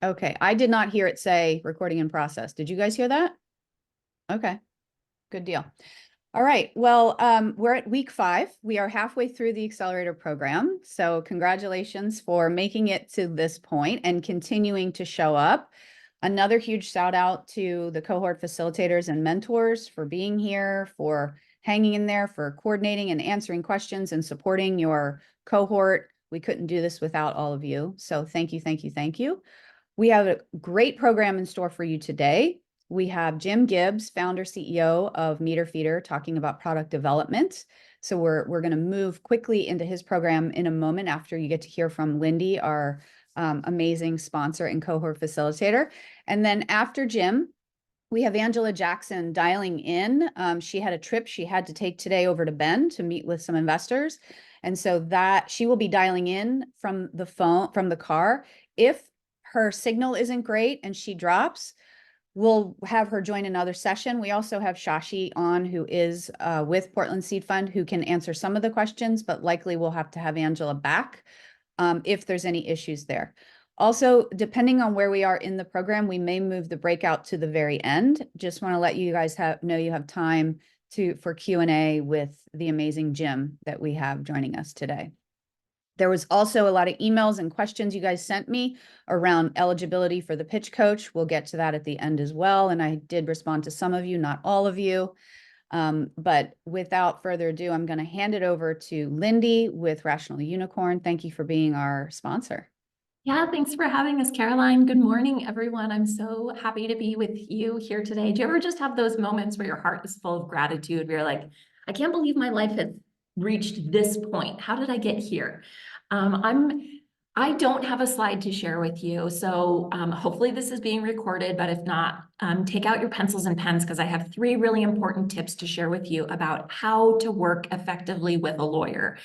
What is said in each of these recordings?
Okay, I did not hear it say recording in process. Did you guys hear that? Okay, good deal. All right, well, we're at week 5. We are halfway through the accelerator program. So congratulations for making it to this point and continuing to show up. Another huge shout out to the cohort facilitators and mentors for being here, for hanging in there, for coordinating and answering questions and supporting your cohort. We couldn't do this without all of you. So thank you, thank you, thank you. We have a great program in store for you today. We have Jim Gibbs, founder, CEO of Meter Feeder, talking about product development. So we're going to move quickly into his program in a moment after you get to hear from Lindy, our amazing sponsor and cohort facilitator. And then after Jim, we have Angela Jackson dialing in. She had a trip she had to take today over to Bend to meet with some investors. And so that she will be dialing in from the phone, from the car. If her signal isn't great and she drops, we'll have her join another session. We also have Shashi on, who is with Portland Seed Fund, who can answer some of the questions, but likely we'll have to have Angela back if there's any issues there. Also, depending on where we are in the program, we may move the breakout to the very end. Just want to let you guys know you have time for Q&A with the amazing Jim that we have joining us today. There was also a lot of emails and questions you guys sent me around eligibility for the pitch coach. We'll get to that at the end as well. And I did respond to some of you, not all of you. But without further ado, I'm going to hand it over to Lindy with Rational Unicorn. Thank you for being our sponsor. Yeah, thanks for having us, Caroline. Good morning, everyone. I'm so happy to be with you here today. Do you ever just have those moments where your heart is full of gratitude, where you're like, I can't believe my life has reached this point. How did I get here? I don't have a slide to share with you, so hopefully this is being recorded, but if not, take out your pencils and pens because I have 3 really important tips to share with you about how to work effectively with a lawyer.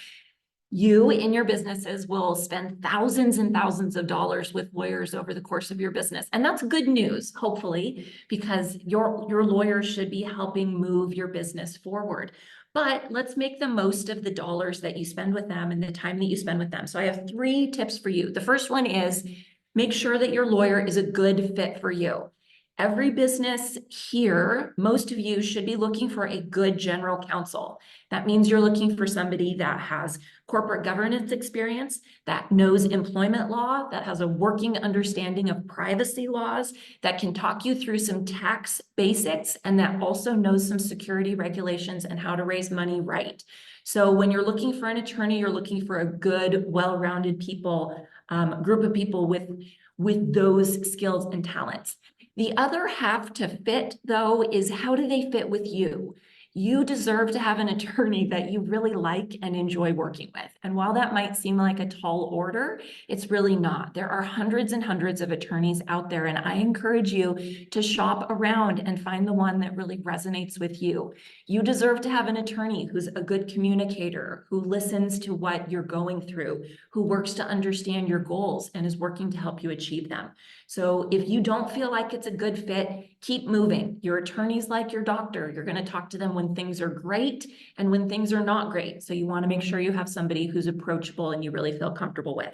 You in your businesses will spend thousands and thousands of dollars with lawyers over the course of your business. And that's good news, hopefully, because your lawyer should be helping move your business forward. But let's make the most of the dollars that you spend with them and the time that you spend with them. So I have 3 tips for you. The first one is make sure that your lawyer is a good fit for you. Every business here, most of you should be looking for a good general counsel. That means you're looking for somebody that has corporate governance experience, that knows employment law, that has a working understanding of privacy laws, that can talk you through some tax basics, and that also knows some security regulations and how to raise money right. So when you're looking for an attorney, you're looking for a good, well-rounded group of people with those skills and talents. The other half to fit, though, is how do they fit with you? You deserve to have an attorney that you really like and enjoy working with. And while that might seem like a tall order, it's really not. There are hundreds and hundreds of attorneys out there, and I encourage you to shop around and find the one that really resonates with you. You deserve to have an attorney who's a good communicator, who listens to what you're going through, who works to understand your goals and is working to help you achieve them. So if you don't feel like it's a good fit, keep moving. Your attorney's like your doctor. You're going to talk to them when things are great and when things are not great. So you want to make sure you have somebody who's approachable and you really feel comfortable with.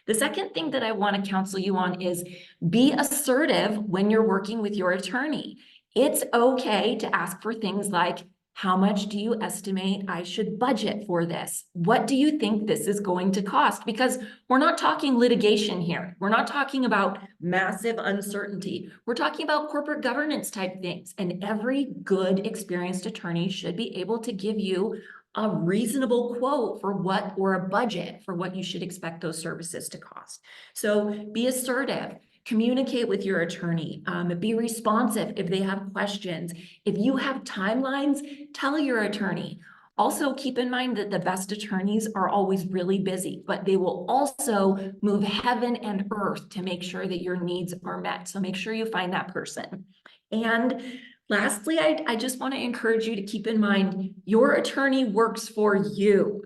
The second thing that I want to counsel you on is be assertive when you're working with your attorney. It's okay to ask for things like, how much do you estimate I should budget for this? What do you think this is going to cost? Because we're not talking litigation here. We're not talking about massive uncertainty. We're talking about corporate governance type things. And every good, experienced attorney should be able to give you a reasonable quote for what, or a budget for what you should expect those services to cost. So be assertive. Communicate with your attorney, be responsive if they have questions. If you have timelines, tell your attorney. Also keep in mind that the best attorneys are always really busy, but they will also move heaven and earth to make sure that your needs are met. So make sure you find that person. And lastly, I just want to encourage you to keep in mind your attorney works for you.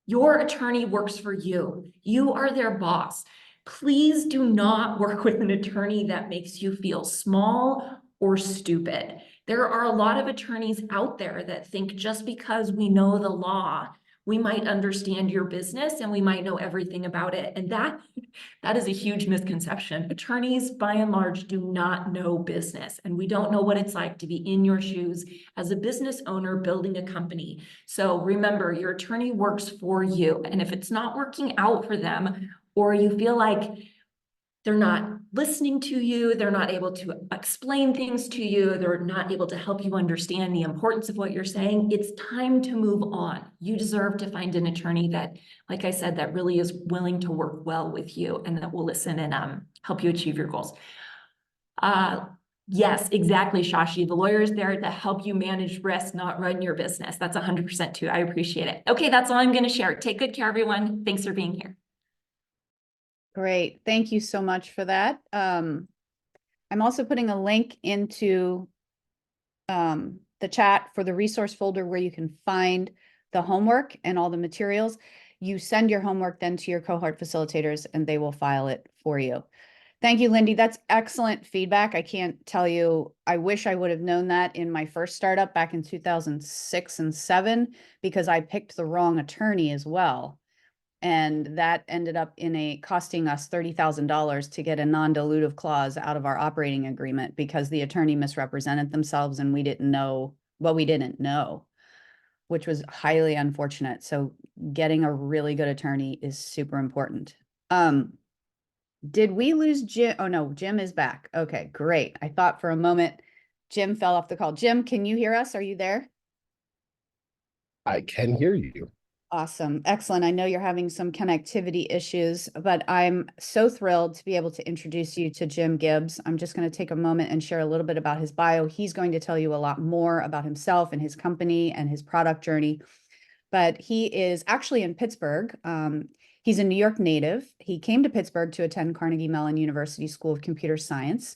Your attorney works for you. You are their boss. Please do not work with an attorney that makes you feel small or stupid. There are a lot of attorneys out there that think just because we know the law, we might understand your business and we might know everything about it. And that is a huge misconception. Attorneys, by and large, do not know business, and we don't know what it's like to be in your shoes as a business owner building a company. So remember, your attorney works for you. And if it's not working out for them, or you feel like they're not listening to you, they're not able to explain things to you, they're not able to help you understand the importance of what you're saying, it's time to move on. You deserve to find an attorney that, like I said, that really is willing to work well with you and that will listen and help you achieve your goals. Yes, exactly, Shashi. The lawyer is there to help you manage risk, not run your business. That's 100% too. I appreciate it. Okay, that's all I'm going to share. Take good care, everyone. Thanks for being here. Great. Thank you so much for that. I'm also putting a link into the chat for the resource folder where you can find the homework and all the materials. You send your homework then to your cohort facilitators and they will file it for you. Thank you, Lindy. That's excellent feedback. I can't tell you, I wish I would have known that in my first startup back in 2006 and 7, because I picked the wrong attorney as well. And that ended up costing us $30,000 to get a non-dilutive clause out of our operating agreement because the attorney misrepresented themselves and we didn't know what we didn't know, which was highly unfortunate. So getting a really good attorney is super important. Did we lose Jim? Oh no, Jim is back. Okay, great. I thought for a moment Jim fell off the call. Jim, can you hear us? Are you there? I can hear you. Awesome. Excellent. I know you're having some connectivity issues, but I'm so thrilled to be able to introduce you to Jim Gibbs. I'm just going to take a moment and share a little bit about his bio. He's going to tell you a lot more about himself and his company and his product journey. But he is actually in Pittsburgh. He's a New York native. He came to Pittsburgh to attend Carnegie Mellon University School of Computer Science.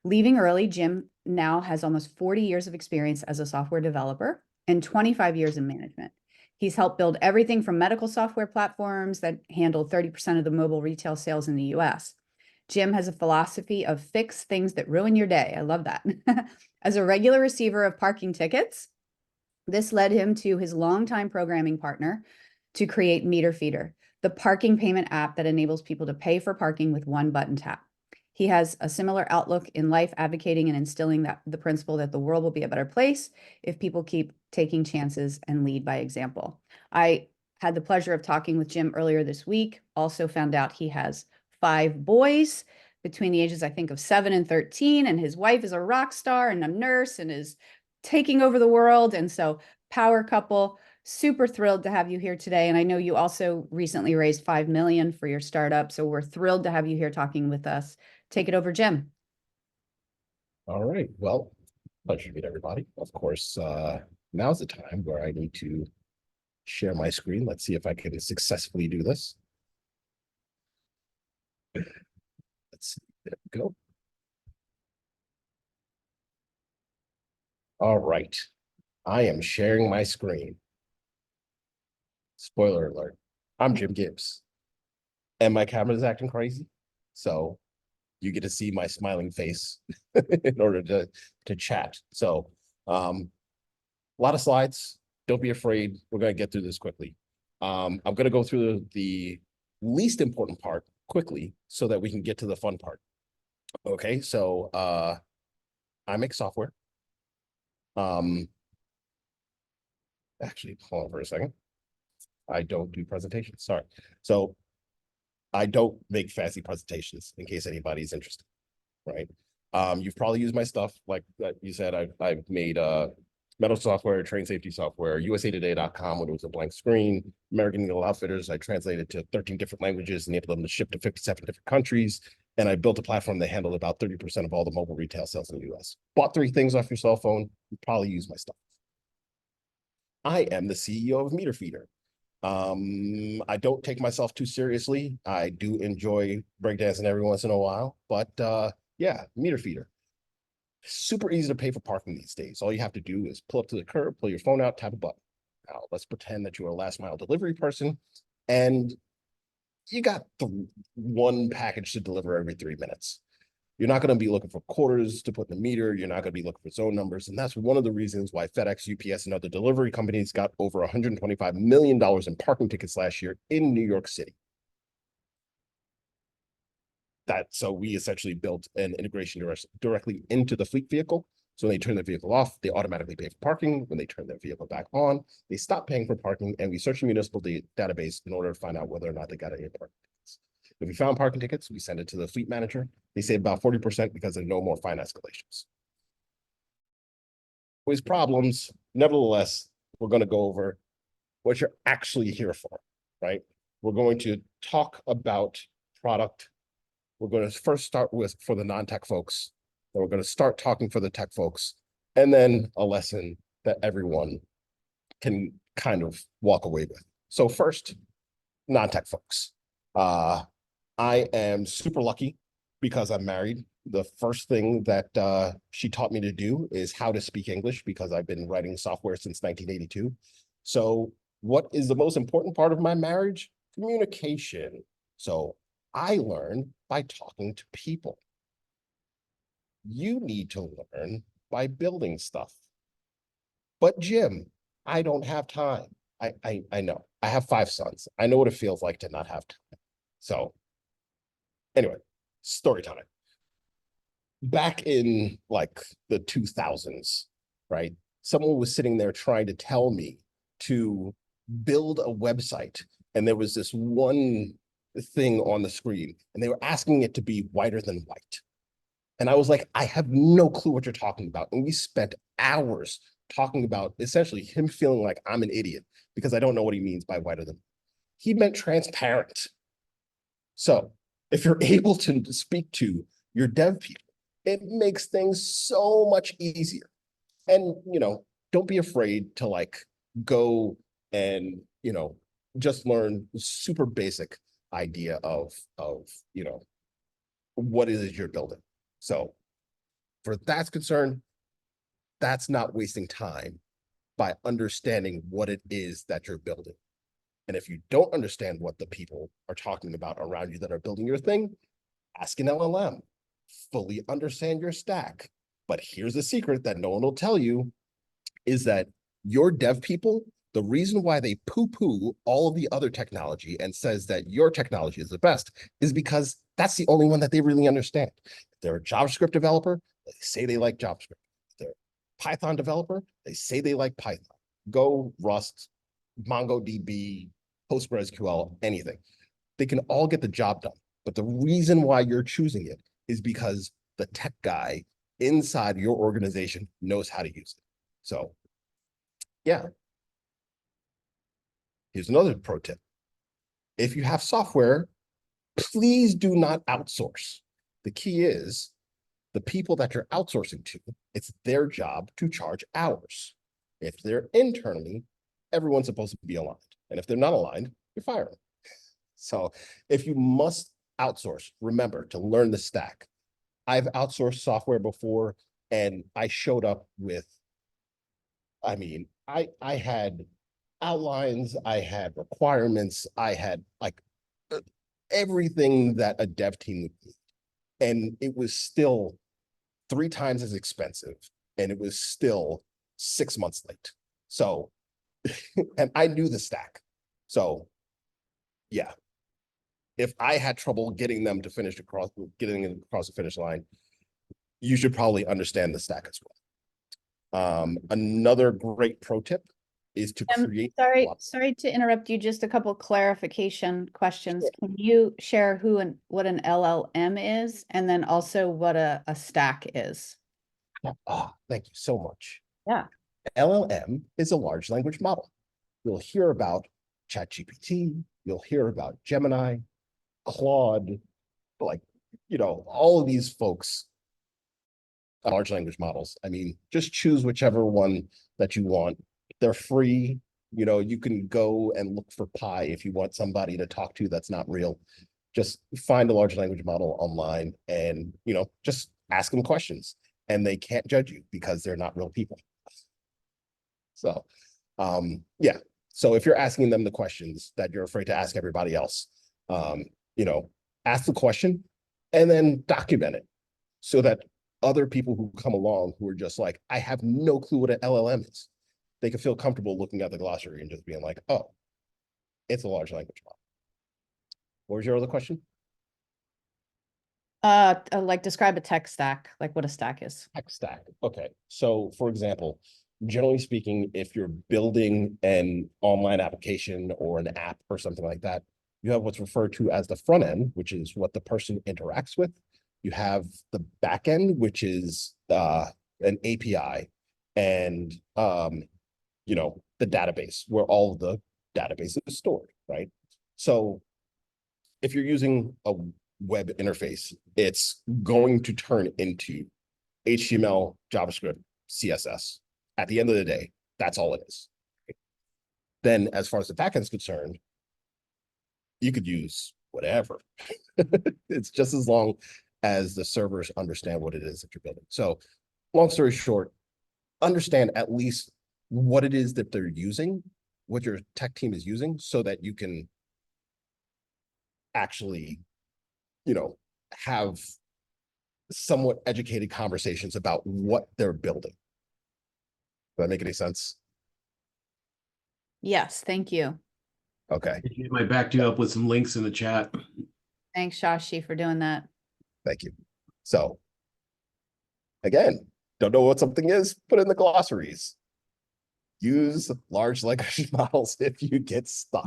Leaving early, Jim now has almost 40 years of experience as a software developer and 25 years in management. He's helped build everything from medical software platforms that handle 30% of the mobile retail sales in the US. Jim has a philosophy of fix things that ruin your day. I love that. As a regular receiver of parking tickets, this led him to his longtime programming partner to create Meter Feeder, the parking payment app that enables people to pay for parking with one button tap. He has a similar outlook in life, advocating and instilling the principle that the world will be a better place if people keep taking chances and lead by example. I had the pleasure of talking with Jim earlier this week, also found out he has 5 boys between the ages, I think, of 7 and 13, and his wife is a rock star and a nurse and is taking over the world. And so power couple, super thrilled to have you here today. And I know you also recently raised 5 million for your startup. So we're thrilled to have you here talking with us. Take it over, Jim. All right. Well, pleasure to meet everybody. Of course, now's the time where I need to share my screen. Let's see if I can successfully do this. Let's see. There we go. All right. I am sharing my screen. Spoiler alert. I'm Jim Gibbs. And my camera is acting crazy. So you get to see my smiling face in order to chat. So a lot of slides. Don't be afraid. We're going to get through this quickly. I'm going to go through the least important part quickly so that we can get to the fun part. Okay, so I make software. Actually, hold on for a second. I don't do presentations. Sorry. So I don't make fancy presentations in case anybody's interested, right? You've probably used my stuff. Like you said, I've made metal software, train safety software, usatoday.com when it was a blank screen, American Eagle Outfitters. I translated to 13 different languages, enabled them to ship to 57 different countries. And I built a platform that handled about 30% of all the mobile retail sales in the US. Bought 3 things off your cell phone, you probably use my stuff. I am the CEO of Meter Feeder. I don't take myself too seriously. I do enjoy breakdancing every once in a while, but yeah, Meter Feeder. Super easy to pay for parking these days. All you have to do is pull up to the curb, pull your phone out, tap a button. Now, let's pretend that you're a last mile delivery person and you got one package to deliver every 3 minutes. You're not going to be looking for quarters to put in the meter. You're not going to be looking for zone numbers. And that's one of the reasons why FedEx, UPS, and other delivery companies got over $125 million in parking tickets last year in New York City. So we essentially built an integration directly into the fleet vehicle. So when they turn their vehicle off, they automatically pay for parking. When they turn their vehicle back on, they stop paying for parking, and we search the municipal database in order to find out whether or not they got any parking tickets. If we found parking tickets, we send it to the fleet manager. They save about 40% because of no more fine escalations. Always problems. Nevertheless, we're going to go over what you're actually here for, right? We're going to talk about product. We're going to first start with for the non-tech folks. Then we're going to start talking for the tech folks, and then a lesson that everyone can kind of walk away with. So first, non-tech folks. I am super lucky because I'm married. The first thing that she taught me to do is how to speak English, because I've been writing software since 1982. So what is the most important part of my marriage? Communication. So I learn by talking to people. You need to learn by building stuff. But Jim, I don't have time. I know. I have 5 sons. I know what it feels like to not have time. So anyway, story time. Back in like the 2000s, right? Someone was sitting there trying to tell me to build a website, and there was this one thing on the screen, and they were asking it to be whiter than white. And I was like, I have no clue what you're talking about. And we spent hours talking about essentially him feeling like I'm an idiot because I don't know what he means by whiter than. He meant transparent. So if you're able to speak to your dev people, it makes things so much easier. And, don't be afraid to like go and, just learn super basic idea of what it is you're building. So for that's concerned, that's not wasting time by understanding what it is that you're building. And if you don't understand what the people are talking about around you that are building your thing, ask an LLM. Fully understand your stack. But here's the secret that no one will tell you is that your dev people, the reason why they poo-poo all of the other technology and says that your technology is the best is because that's the only one that they really understand. If they're a JavaScript developer, they say they like JavaScript. If they're a Python developer, they say they like Python. Go, Rust, MongoDB, PostgreSQL, anything. They can all get the job done. But the reason why you're choosing it is because the tech guy inside your organization knows how to use it. So, yeah. Here's another pro tip. If you have software, please do not outsource. The key is the people that you're outsourcing to, it's their job to charge hours. If they're internally, everyone's supposed to be aligned. And if they're not aligned, you're firing. So if you must outsource, remember to learn the stack. I've outsourced software before, and I showed up with, I had outlines, I had requirements, I had like everything that a dev team would need. And it was still 3 times as expensive, and it was still 6 months late. So, and I knew the stack. So, yeah. If I had trouble getting them to getting it across the finish line, you should probably understand the stack as well. Another great pro tip is to create. Sorry to interrupt you. Just a couple clarification questions. Sure. Can you share who and what an LLM is, and then also what a stack is? Thank you so much. Yeah. LLM is a large language model. You'll hear about ChatGPT. You'll hear about Gemini, Claude, like, all of these folks, large language models. Just choose whichever one that you want. They're free. You can go and look for Pi if you want somebody to talk to that's not real. Just find a large language model online and, just ask them questions, and they can't judge you because they're not real people. So, yeah. So if you're asking them the questions that you're afraid to ask everybody else, ask the question and then document it. so that other people who come along who are just like, I have no clue what an LLM is, they can feel comfortable looking at the glossary and just being like, oh, it's a large language model. What was your other question? Like describe a tech stack, like what a stack is. Tech stack. Okay. So for example, generally speaking, if you're building an online application or an app or something like that, you have what's referred to as the front end, which is what the person interacts with. You have the back end, which is an API, and you know, the database where all of the database is stored, right? So if you're using a web interface, it's going to turn into HTML, JavaScript, CSS. At the end of the day, that's all it is. Then as far as the backend is concerned, you could use whatever. It's just as long as the servers understand what it is that you're building. So long story short, understand at least what it is that they're using, what your tech team is using, so that you can actually, you know, have somewhat educated conversations about what they're building. Does that make any sense? Yes, thank you. Okay, I backed you up with some links in the chat. Thanks, Shashi, for doing that. thank you. So again, don't know what something is, put in the glossaries. Use large language models if you get stuck.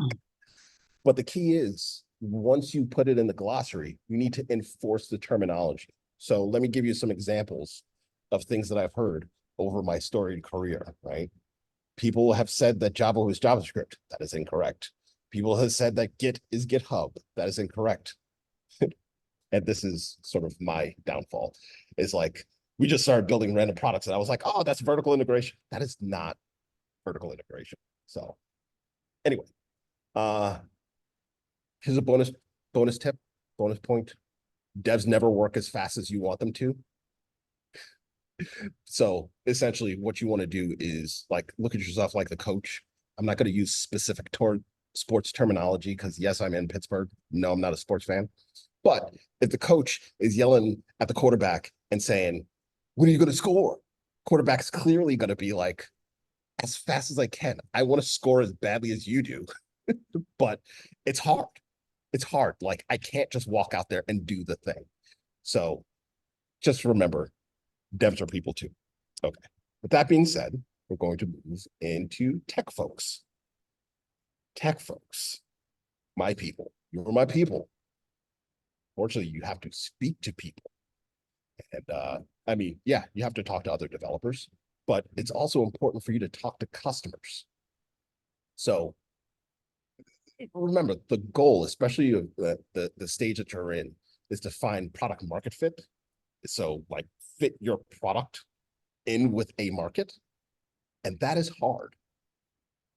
But the key is, once you put it in the glossary, you need to enforce the terminology. So let me give you some examples of things that I've heard over my storied career, right? People have said that Java is JavaScript. That is incorrect. People have said that Git is GitHub. That is incorrect. And this is sort of my downfall. Is like, we just started building random products and I was like, oh, that's vertical integration. That is not vertical integration. So anyway, here's a bonus tip, bonus point. Devs never work as fast as you want them to. So essentially what you want to do is like, look at yourself like the coach. I'm not going to use specific sports terminology because yes, I'm in Pittsburgh. No, I'm not a sports fan. But if the coach is yelling at the quarterback and saying, when are you going to score? Quarterback is clearly going to be like, as fast as I can. I want to score as badly as you do. But it's hard. It's hard. Like, I can't just walk out there and do the thing. So just remember, devs are people too. Okay. With that being said, we're going to move into tech folks. Tech folks, my people. You're my people. Fortunately, you have to speak to people. And I mean, yeah, you have to talk to other developers, but it's also important for you to talk to customers. So remember, the goal, especially of the stage that you're in, is to find product market fit. So like fit your product in with a market. And that is hard,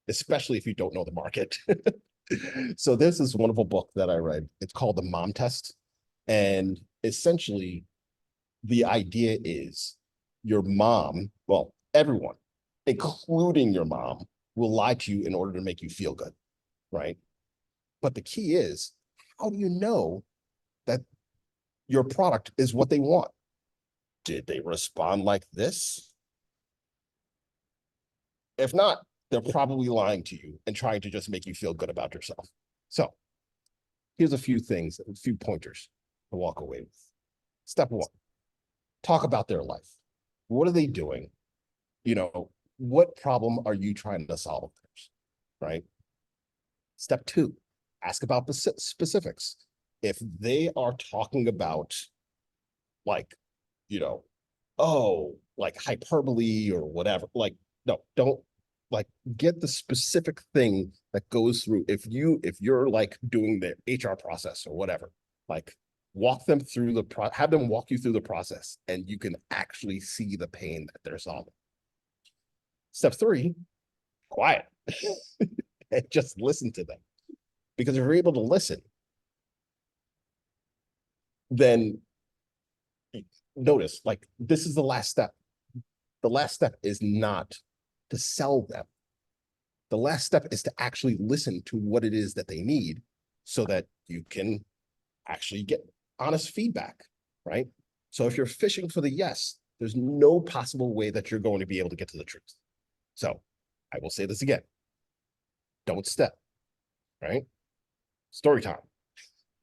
especially if you don't know the market. So there's this wonderful book that I read. It's called The Mom Test. And essentially, the idea is your mom, well, everyone, including your mom, will lie to you in order to make you feel good, right? But the key is, how do you know that your product is what they want? Did they respond like this? If not, they're probably lying to you and trying to just make you feel good about yourself. So here's a few things, a few pointers to walk away with. Step one, talk about their life. What are they doing? You know, what problem are you trying to solve, right? Step two, ask about the specifics. If they are talking about like, you know, oh, like hyperbole or whatever, like, no, don't like get the specific thing that goes through. If you're like doing the HR process or whatever, like walk them through have them walk you through the process and you can actually see the pain that they're solving. Step three, quiet. And just listen to them. Because if you're able to listen, then notice, like, this is the last step. The last step is not to sell them. The last step is to actually listen to what it is that they need so that you can actually get honest feedback, right? So if you're fishing for the yes, there's no possible way that you're going to be able to get to the truth. So I will say this again. Don't step, right? Story time.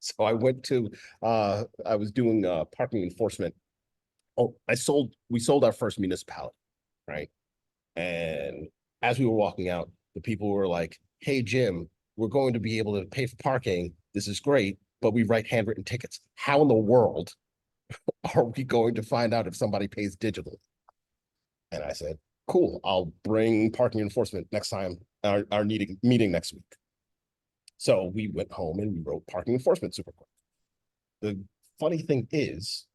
So I went to, I was doing parking enforcement. Oh, we sold our first municipality, right? And as we were walking out, the people were like, hey, Jim, we're going to be able to pay for parking. This is great, but we write handwritten tickets. How in the world are we going to find out if somebody pays digitally? And I said, cool, I'll bring parking enforcement next time, our meeting next week. So we went home and we wrote parking enforcement super quick. The funny thing is,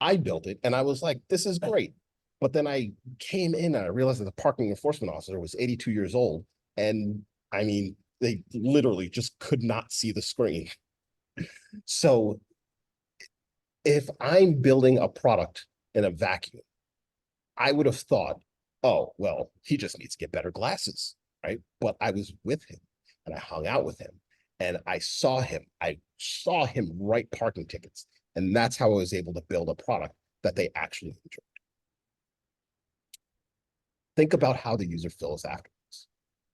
I built it and I was like, this is great. But then I came in and I realized that the parking enforcement officer was 82 years old. And I mean, they literally just could not see the screen. So if I'm building a product in a vacuum, I would have thought, oh, well, he just needs to get better glasses, right? But I was with him and I hung out with him and I saw him write parking tickets. And that's how I was able to build a product that they actually enjoyed. Think about how the user feels afterwards.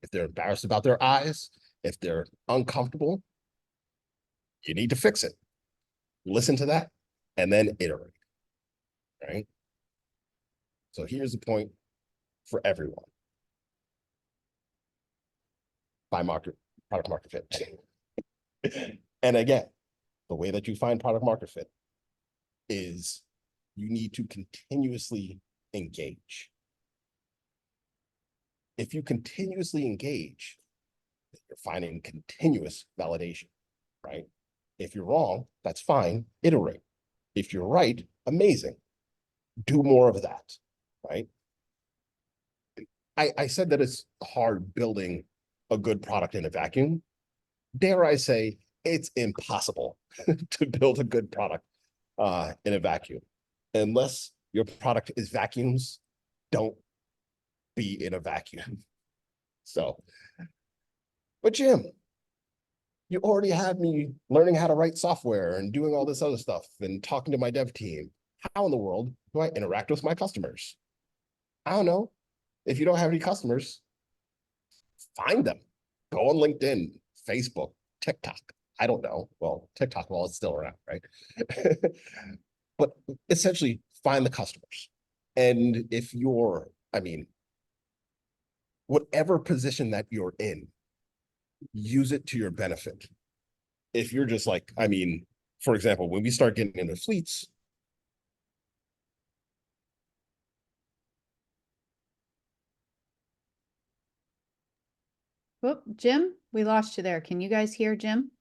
If they're embarrassed about their eyes, if they're uncomfortable, you need to fix it. Listen to that and then iterate, right? So here's the point for everyone. Find product market fit. And again, the way that you find product market fit is you need to continuously engage. If you continuously engage, you're finding continuous validation, right? If you're wrong, that's fine, iterate. If you're right, amazing. Do more of that, right? I said that it's hard building a good product in a vacuum. Dare I say, it's impossible to build a good product in a vacuum. Unless your product is vacuums, don't be in a vacuum. So, but Jim, you already have me learning how to write software and doing all this other stuff and talking to my dev team. How in the world do I interact with my customers? I don't know. If you don't have any customers, find them. Go on LinkedIn, Facebook, TikTok. I don't know. Well, TikTok, well, it's still around, right? But essentially, find the customers. And if you're, I mean, whatever position that you're in, use it to your benefit. If you're just like, I mean, for example, when we start getting into fleets, Whoop, Jim, we lost you there. Can you guys hear Jim?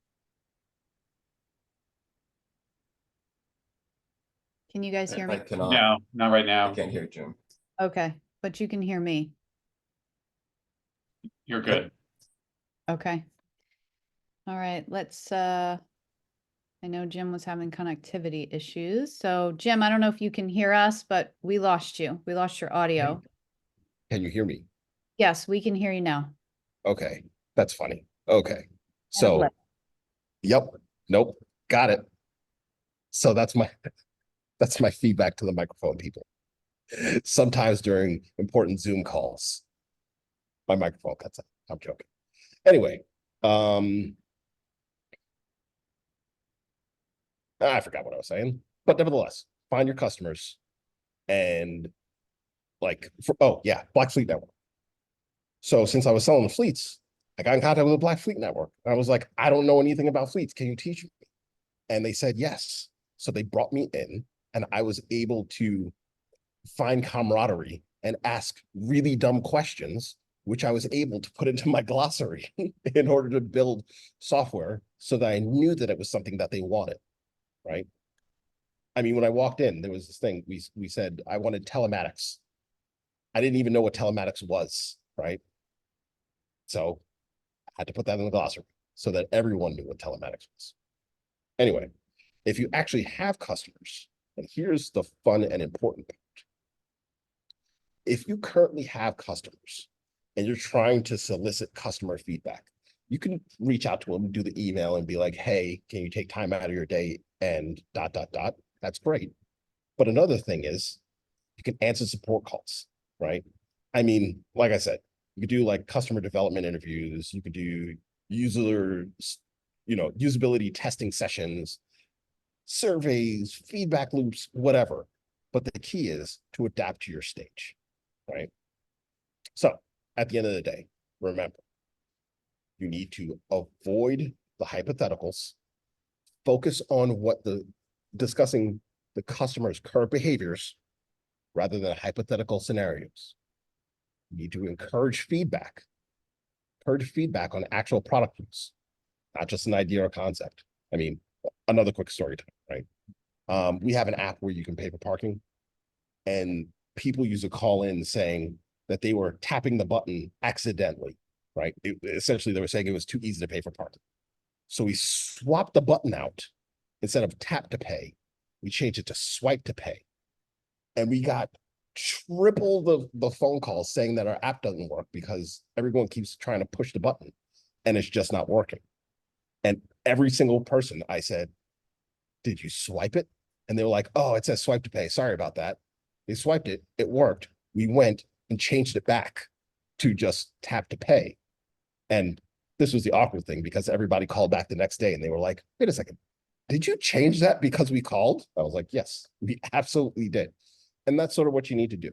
Can you guys hear I me? cannot. No, not right I now. can't hear Jim. Okay, but you can hear me. You're good. Okay. All right, I know Jim was having connectivity issues. So Jim, I don't know if you can hear us, but we lost you. We lost your audio. can you hear me? Yes, we can hear you now. Okay, that's funny. Okay, so, blip. yep, nope, got it. So that's my feedback to the microphone people. Sometimes during important Zoom calls, my microphone cuts out. I'm joking. Anyway, I forgot what I was saying, but nevertheless, find your customers and oh yeah, Black Fleet Network. So since I was selling the fleets, I got in contact with the Black Fleet Network. I was like, I don't know anything about fleets. Can you teach me? And they said yes. So they brought me in and I was able to find camaraderie and ask really dumb questions, which I was able to put into my glossary in order to build software so that I knew that it was something that they wanted, right? I mean, when I walked in, there was this thing, we said, I wanted telematics. I didn't even know what telematics was, right? So I had to put that in the glossary so that everyone knew what telematics was. Anyway, if you actually have customers, and here's the fun and important part. If you currently have customers and you're trying to solicit customer feedback, you can reach out to them, do the email and be like, hey, can you take time out of your day and ... That's great. But another thing is you can answer support calls, right? I mean, like I said, you could do like customer development interviews, you could do user, usability testing sessions, surveys, feedback loops, whatever. But the key is to adapt to your stage, right? So at the end of the day, remember, you need to avoid the hypotheticals, focus on discussing the customer's current behaviors rather than hypothetical scenarios. You need to encourage feedback on actual product use, not just an idea or concept. I mean, another quick story time, right? We have an app where you can pay for parking, and people used to call in saying that they were tapping the button accidentally, right? Essentially, they were saying it was too easy to pay for parking. So we swapped the button out. Instead of tap to pay, we changed it to swipe to pay. And we got triple the phone calls saying that our app doesn't work because everyone keeps trying to push the button and it's just not working. And every single person I said, did you swipe it? And they were like, oh, it says swipe to pay. Sorry about that. They swiped it. It worked. We went and changed it back to just tap to pay. And this was the awkward thing because everybody called back the next day and they were like, wait a second, did you change that because we called? I was like, yes, we absolutely did. And that's sort of what you need to do.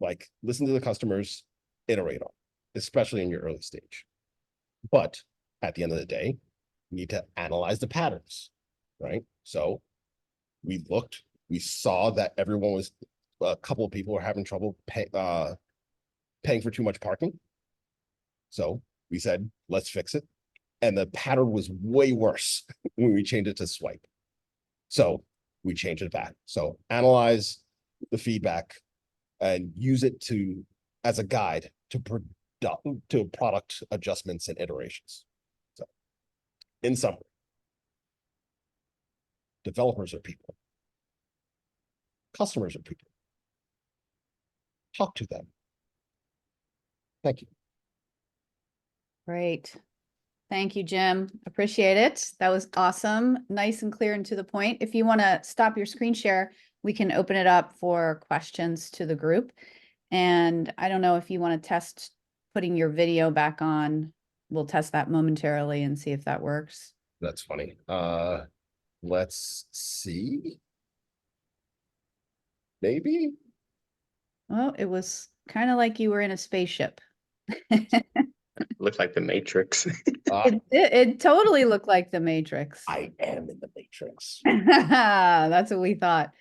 Like, listen to the customers, iterate on, especially in your early stage. But at the end of the day, you need to analyze the patterns, right? So we saw that a couple of people were having trouble paying for too much parking. So we said, let's fix it. And the pattern was way worse when we changed it to swipe. So we changed it back. So analyze the feedback and use it as a guide to product adjustments and iterations. So in summary, developers are people. Customers are people. Talk to them. Thank you. Great. Thank you, Jim. Appreciate it. That was awesome. Nice and clear and to the point. If you want to stop your screen share, we can open it up for questions to the group. And I don't know if you want to test putting your video back on. We'll test that momentarily and see if that works. That's funny. Let's see. Maybe. Well, it was kind of like you were in a spaceship. Looked like the Matrix. It totally looked like the Matrix. I am in the Matrix. That's what we thought.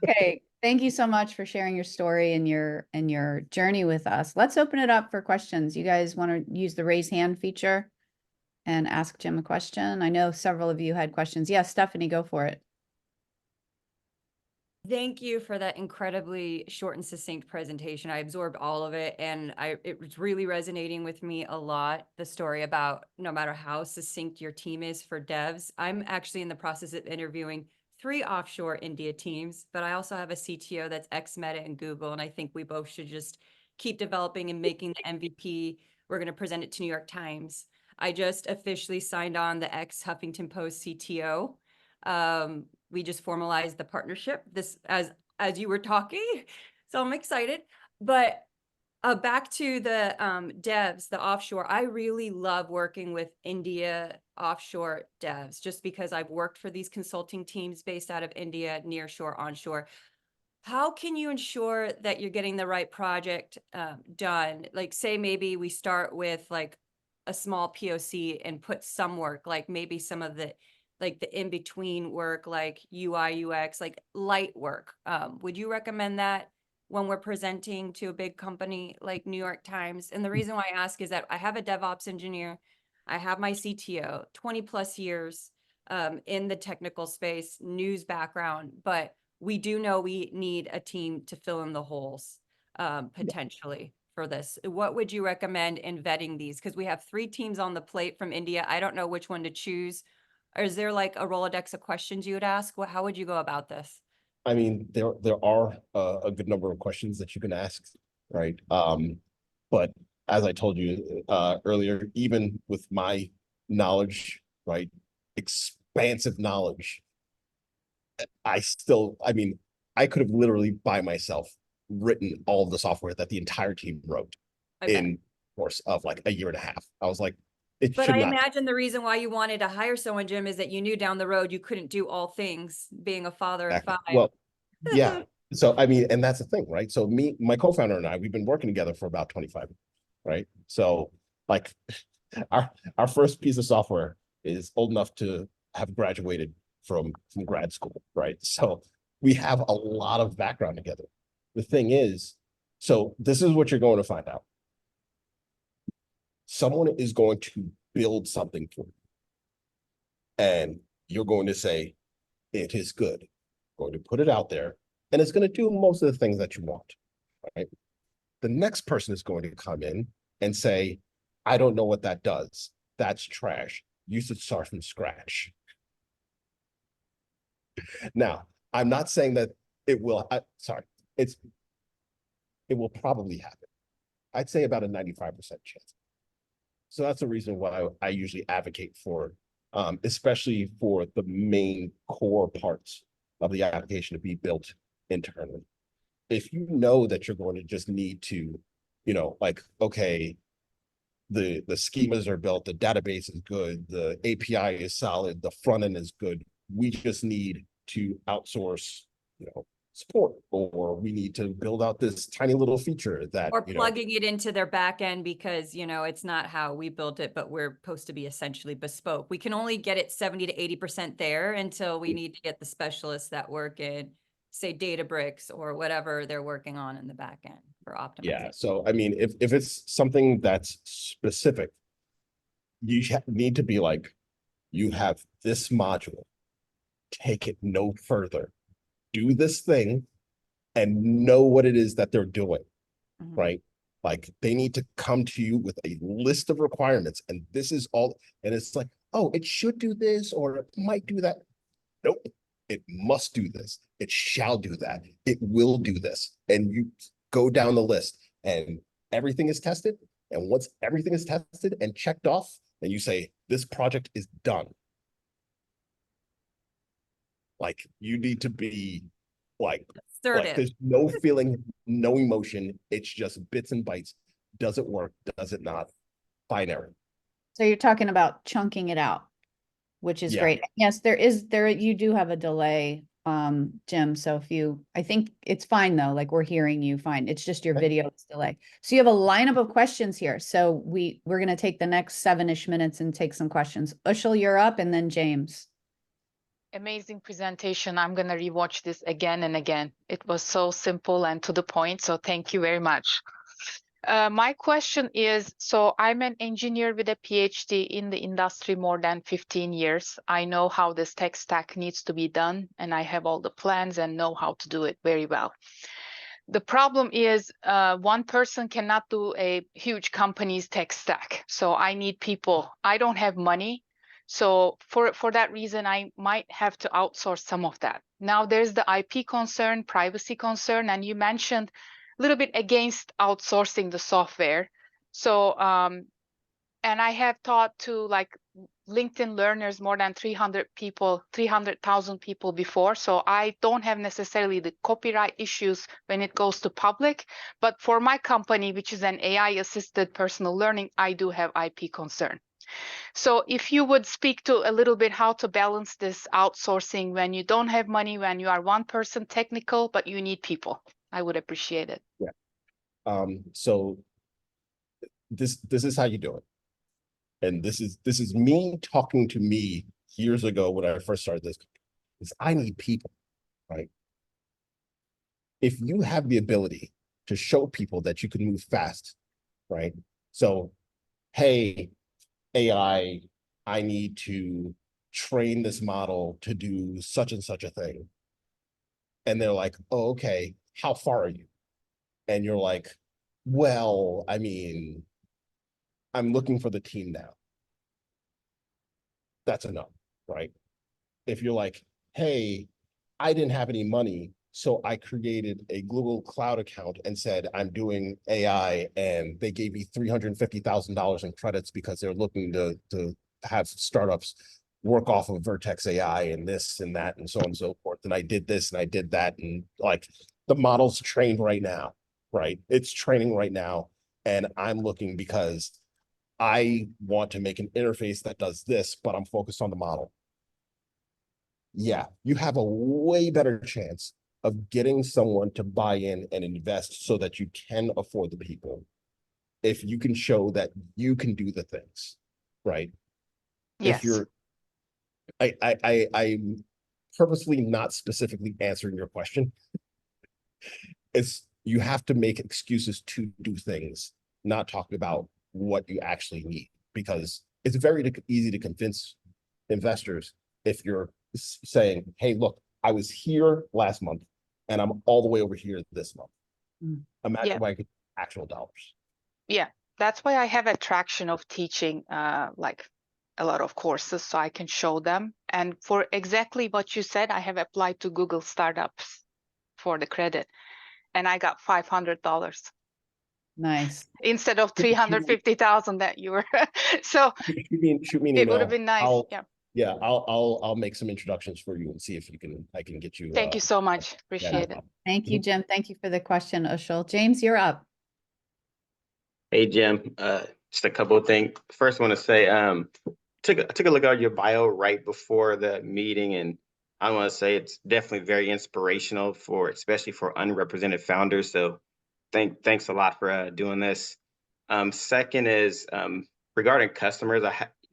Okay, thank you so much for sharing your story and your journey with us. Let's open it up for questions. You guys want to use the raise hand feature and ask Jim a question? I know several of you had questions. Yes, Stephanie, go for it. Thank you for that incredibly short and succinct presentation. I absorbed all of it and it was really resonating with me a lot. The story about no matter how succinct your team is for devs. I'm actually in the process of interviewing 3 offshore India teams, but I also have a CTO that's ex-Meta and Google. And I think we both should just keep developing and making the MVP. We're going to present it to New York Times. I just officially signed on the ex-Huffington Post CTO. We just formalized the partnership as you were talking. So I'm excited, but back to the devs, the offshore. I really love working with India offshore devs just because I've worked for these consulting teams based out of India, nearshore, onshore. How can you ensure that you're getting the right project done? Like say maybe we start with like a small POC and put some work, like maybe some of the in-between work, like UI, UX, like light work. Would you recommend that when we're presenting to a big company like New York Times? And the reason why I ask is that I have a DevOps engineer, I have my CTO, 20 plus years in the technical space, news background, but we do know we need a team to fill in the holes potentially for this. What would you recommend in vetting these? Because we have 3 teams on the plate from India. I don't know which one to choose. Or is there like a Rolodex of questions you would ask? How would you go about this? I mean, there are a good number of questions that you can ask, right? But as I told you earlier, even with my knowledge, right, expansive knowledge, I I could have literally by myself written all of the software that the entire team wrote I bet. in course of like a year and a half. I was like, it But should I not. imagine the reason why you wanted to hire someone, Jim, is that you knew down the road you couldn't do all things, being a father of Exactly. 5. Well, yeah. So I mean, and that's the thing, right? So my co-founder and I, we've been working together for about 25 years, right? So like our first piece of software is old enough to have graduated from grad school, right? So we have a lot of background together. The thing is, so this is what you're going to find out. Someone is going to build something for you. And you're going to say, it is good. Going to put it out there, and it's going to do most of the things that you want, right? The next person is going to come in and say, I don't know what that does. That's trash. You should start from scratch. Now, I'm not saying that it will, it will probably happen. I'd say about a 95% chance. So that's the reason why I usually advocate for, especially for the main core parts of the application to be built internally. If you know that you're going to just need to, like, okay, the schemas are built, the database is good, the API is solid, the front end is good. We just need to outsource, support, or we need to build out this tiny little feature that, Or plugging it into their back end because, it's not how we built it, but we're supposed to be essentially bespoke. We can only get it 70 to 80% there until we need to get the specialists that work in, say, Databricks or whatever they're working on in the back end for optimization. Yeah. So, I mean, if it's something that's specific, you need to be like, you have this module, take it no further, do this thing, and know what it is that they're doing, right? Like they need to come to you with a list of requirements, and this is all, and it's like, oh, it should do this, or it might do that. Nope, it must do this. It shall do that. It will do this. And you go down the list, and everything is tested. And once everything is tested and checked off, then you say, this project is done. Like you need to be like there's no feeling, no emotion. It's just bits and bytes. Does it work? Does it not? Binary. So you're talking about chunking it out, which is great. Yes, you do have a delay, Jim. So I think it's fine though. Like we're hearing you fine. It's just your video is delayed. So you have a lineup of questions here. So we're going to take the next 7-ish minutes and take some questions. Ushul, you're up, and then James. Amazing presentation. I'm going to rewatch this again and again. It was so simple and to the point. So thank you very much. My question is, so I'm an engineer with a PhD in the industry more than 15 years. I know how this tech stack needs to be done, and I have all the plans and know how to do it very well. The problem is one person cannot do a huge company's tech stack. So I need people. I don't have money. So for that reason, I might have to outsource some of that. Now there's the IP concern, privacy concern, and you mentioned a little bit against outsourcing the software. So, and I have talked to like LinkedIn learners, more than 300,000 people before. So I don't have necessarily the copyright issues when it goes to public, but for my company, which is an AI assisted personal learning, I do have IP concern. So if you would speak to a little bit how to balance this outsourcing when you don't have money, when you are one person technical, but you need people, I would appreciate it. Yeah. So this is how you do it. And this is me talking to me years ago when I first started this, is I need people, right? If you have the ability to show people that you can move fast, right? So, hey, AI, I need to train this model to do such and such a thing. And they're like, oh, okay, how far are you? And you're like, well, I mean, I'm looking for the team now. That's enough, right? If you're like, hey, I didn't have any money, so I created a Google Cloud account and said, I'm doing AI, and they gave me $350,000 in credits because they're looking to have startups. work off of Vertex AI and this and that and so on and so forth. And I did this and I did that. And like the model's trained right now, right? It's training right now. And I'm looking because I want to make an interface that does this, but I'm focused on the model. Yeah, you have a way better chance of getting someone to buy in and invest so that you can afford the people if you can show that you can do the things, right? Yes. If you're, I'm purposely not specifically answering your question. It's you have to make excuses to do things, not talk about what you actually need, because it's very easy to convince investors if you're saying, hey, look, I was here last month and I'm all the way over here this month. Mm. Imagine Yeah. why I could actual dollars. Yeah, that's why I have a traction of teaching like a lot of courses so I can show them. And for exactly what you said, I have applied to Google Startups for the credit and I got $500 Nice. instead of 350,000 that you were. So Shoot me an it would have email. been nice. I'll, Yeah. yeah, I'll make some introductions for you and see if I can get you. Thank you so much. yeah, no Appreciate it. problem. Thank you, Jim. Thank you for the question, Ushul. James, you're up. Hey, Jim, just a couple of things. First, I want to say, took a look at your bio right before the meeting, and I want to say it's definitely very inspirational for, especially for unrepresented founders. So, thanks a lot for doing this. Second is regarding customers.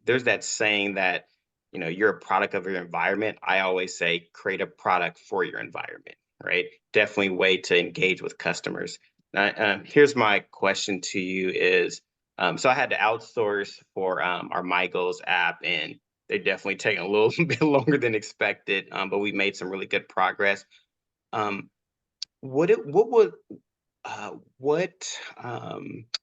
There's that saying that you're a product of your environment. I always say create a product for your environment, right? Definitely way to engage with customers. Here's my question to you is, so I had to outsource for our My Goals app, and they're definitely taking a little bit longer than expected, but we made some really good progress. What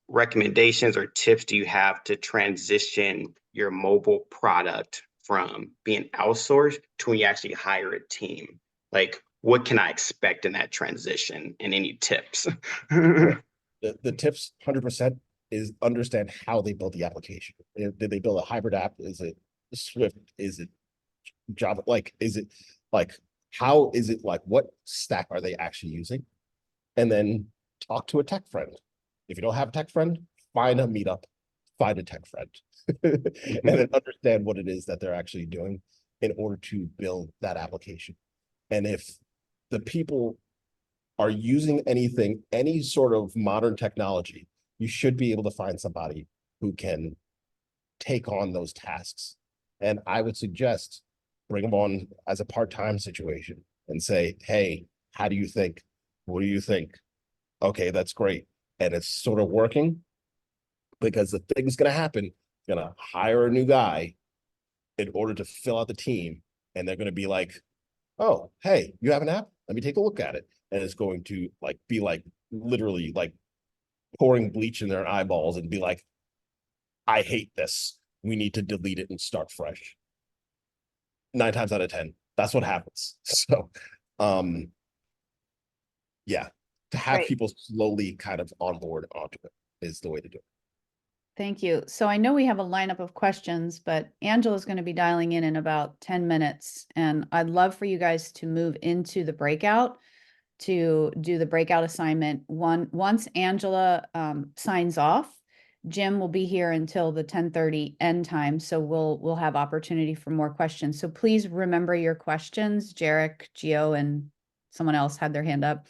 recommendations or tips do you have to transition your mobile product from being outsourced to when you actually hire a team? Like, what can I expect in that transition, and any tips? The tips 100% is understand how they build the application. Did they build a hybrid app? Is it Swift? Is it Java? Like, is it like, how is it like, what stack are they actually using? And then talk to a tech friend. If you don't have a tech friend, find a meetup, find a tech friend, and then understand what it is that they're actually doing in order to build that application. And if the people are using anything, any sort of modern technology, you should be able to find somebody who can take on those tasks. And I would suggest bring them on as a part-time situation and say, hey, how do you think? What do you think? Okay, that's great. And it's sort of working, because the thing's going to happen. You're going to hire a new guy in order to fill out the team. And they're going to be like, oh, hey, you have an app? Let me take a look at it. And it's going to like be like literally like pouring bleach in their eyeballs and be like, I hate this. We need to delete it and start fresh. 9 times out of 10, that's what happens. So, yeah, to have Great. people slowly kind of onboard onto it is the way to do it. Thank you. So I know we have a lineup of questions, but Angela's going to be dialing in about 10 minutes. And I'd love for you guys to move into the breakout to do the breakout assignment. Once Angela signs off, Jim will be here until the 10:30 end time. So we'll have opportunity for more questions. So please remember your questions. Jarek, Gio, and someone else had their hand up.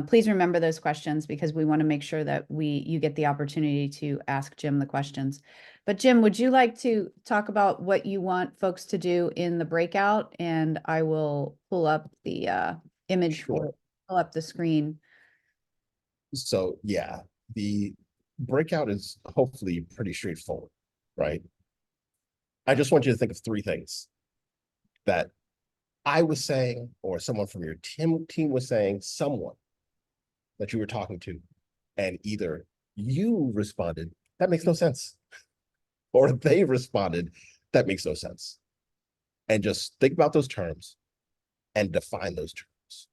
Please remember those questions, because we want to make sure that you get the opportunity to ask Jim the questions. But Jim, would you like to talk about what you want folks to do in the breakout? And I will pull up the image Sure. pull up the screen. So yeah, the breakout is hopefully pretty straightforward, right? I just want you to think of 3 things that I was saying, or someone from your team was saying, someone that you were talking to, and either you responded, that makes no sense, or they responded, that makes no sense. And just think about those terms and define those terms.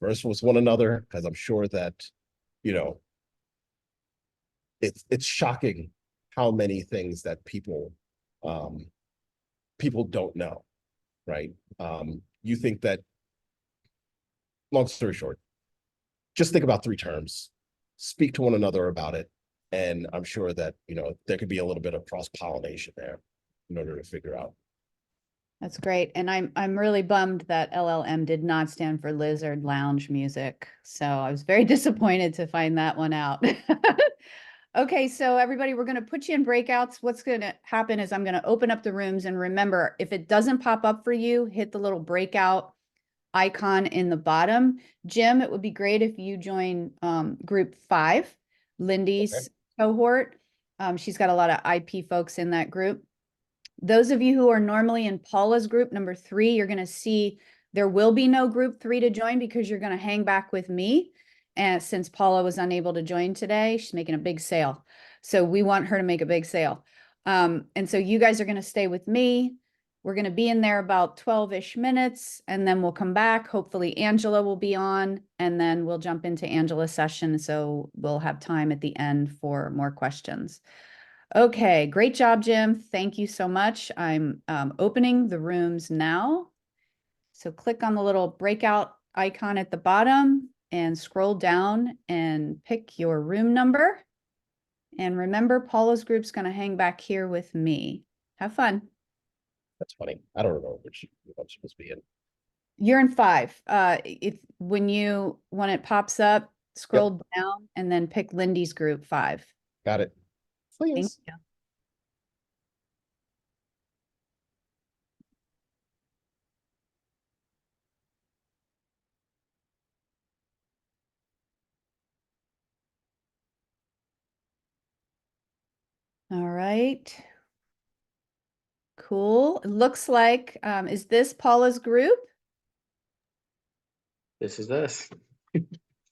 First was one another, because I'm sure that, it's shocking how many things that people people don't know, right? You think that, long story short, just think about 3 terms, speak to one another about it. And I'm sure that, there could be a little bit of cross-pollination there in order to figure out. That's great. And I'm really bummed that LLM did not stand for Lizard Lounge Music. So I was very disappointed to find that one out. Okay, so everybody, we're going to put you in breakouts. What's going to happen is I'm going to open up the rooms, and remember, if it doesn't pop up for you, hit the little breakout icon in the bottom. Jim, it would be great if you join group 5, Lindy's cohort. She's got a lot of IP folks in that group. Those of you who are normally in Paula's group, number 3, you're going to see there will be no group 3 to join because you're going to hang back with me. And since Paula was unable to join today, she's making a big sale. So we want her to make a big sale. And so you guys are going to stay with me. We're going to be in there about 12-ish minutes, and then we'll come back. Hopefully Angela will be on, and then we'll jump into Angela's session. So we'll have time at the end for more questions. Okay, great job, Jim. Thank you so much. I'm opening the rooms now. So click on the little breakout icon at the bottom and scroll down and pick your room number. And remember, Paula's group's going to hang back here with me. Have fun. That's funny. I don't remember which I'm supposed to be in. You're in 5. When it pops up, scroll down and then pick Lindy's group 5. Got it. Thank Please. you. All right. Cool. It looks like, is this Paula's group? This is us.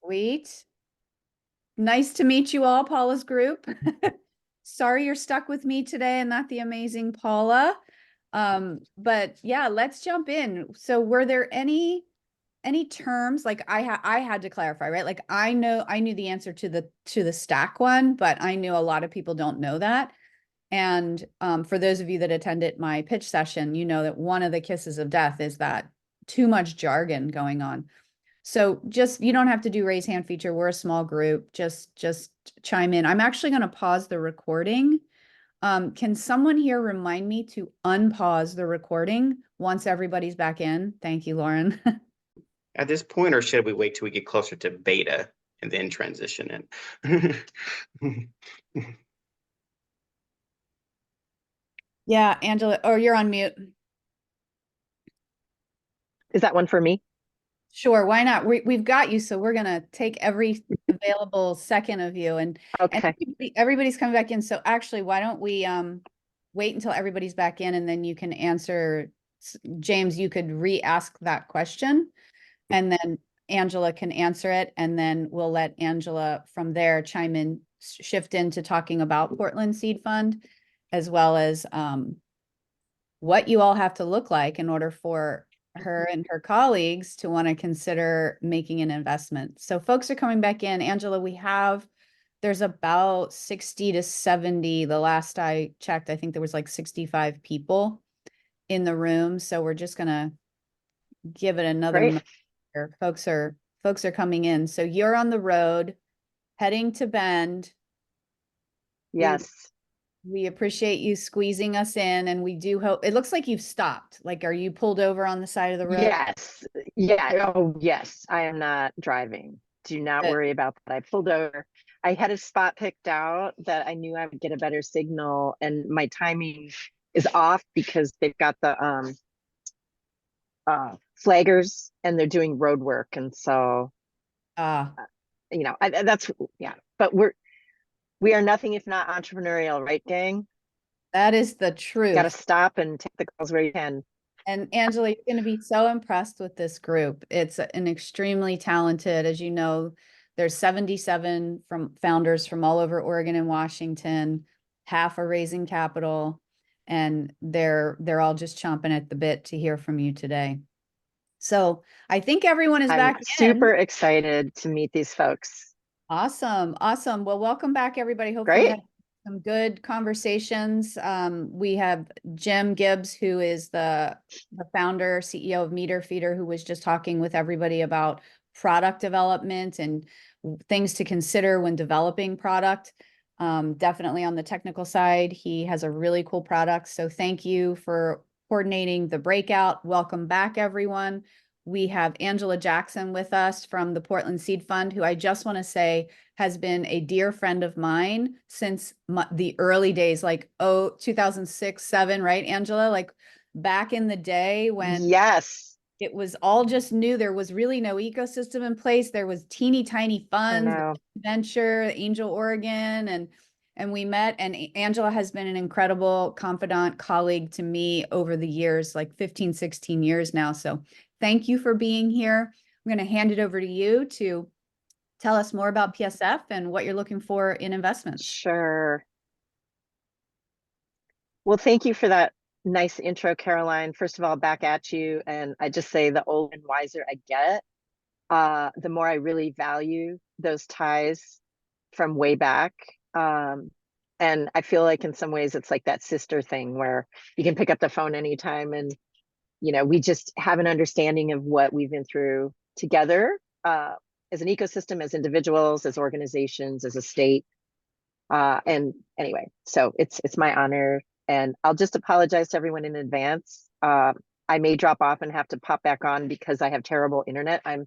Sweet. Nice to meet you all, Paula's group. Sorry you're stuck with me today and not the amazing Paula. But yeah, let's jump in. So were there any terms, like I had to clarify, right? Like I knew the answer to the stack one, but I knew a lot of people don't know that. And for those of you that attended my pitch session, you know that one of the kisses of death is that too much jargon going on. So you don't have to do raise hand feature. We're a small group. Just chime in. I'm actually going to pause the recording. Can someone here remind me to unpause the recording once everybody's back in? Thank you, Lauren. At this point, or should we wait till we get closer to beta and then transition in? Yeah, Angela, or you're on mute. Is that one for me? Sure, why not? We've got you, so we're gonna take every available second of you, and Okay. everybody's coming back in. So actually, why don't we wait until everybody's back in, and then you can answer. James, you could re-ask that question, and then Angela can answer it, and then we'll let Angela from there chime in, shift into talking about Portland Seed Fund, as well as what you all have to look like in order for her and her colleagues to want to consider making an investment. So folks are coming back in. Angela, there's about 60 to 70. The last I checked, I think there was like 65 people in the room. So we're just going to give it another Great. minute here. Folks are coming in. So you're on the road heading to Bend. Yes. We appreciate you squeezing us in, and we do hope. It looks like you've stopped. Like, are you pulled over on the side of the road? Yes. Yeah. Oh, yes. I am not driving. Do not Good. worry about that. I pulled over. I had a spot picked out that I knew I would get a better signal, and my timing is off because they've got the flaggers and they're doing road work, and so that's yeah. But we are nothing if not entrepreneurial, right, gang? That is the truth. Got to stop and take the calls where you can. And Angela, you're going to be so impressed with this group. It's an extremely talented, as you know, there's 77 founders from all over Oregon and Washington. Half are raising capital, and they're all just chomping at the bit to hear from you today. So I think everyone is back I'm super excited to meet these folks. Awesome. Well, welcome back, everybody. Hopefully you Great. had some good conversations. We have Jim Gibbs, who is the founder, CEO of Meter Feeder, who was just talking with everybody about product development and things to consider when developing product. Definitely on the technical side, he has a really cool product. So thank you for coordinating the breakout. Welcome back, everyone. We have Angela Jackson with us from the Portland Seed Fund, who I just want to say has been a dear friend of mine since the early days, like 2006, 7, right, Angela? Like back in the day when Yes, it was all just new. There was really no ecosystem in place. There was teeny tiny I funds, know. Venture, Angel Oregon, and we met. And Angela has been an incredible confidant, colleague to me over the years, like 15, 16 years now. So thank you for being here. I'm going to hand it over to you to tell us more about PSF and what you're looking for in investments. Sure. Well, thank you for that nice intro, Caroline. First of all, back at you. And I just say the older and wiser I get, the more I really value those ties from way back. And I feel like in some ways it's like that sister thing where you can pick up the phone anytime and, you know, we just have an understanding of what we've been through together, as an ecosystem, as individuals, as organizations, as a state. And anyway, so it's my honor, and I'll just apologize to everyone in advance. I may drop off and have to pop back on because I have terrible internet. I'm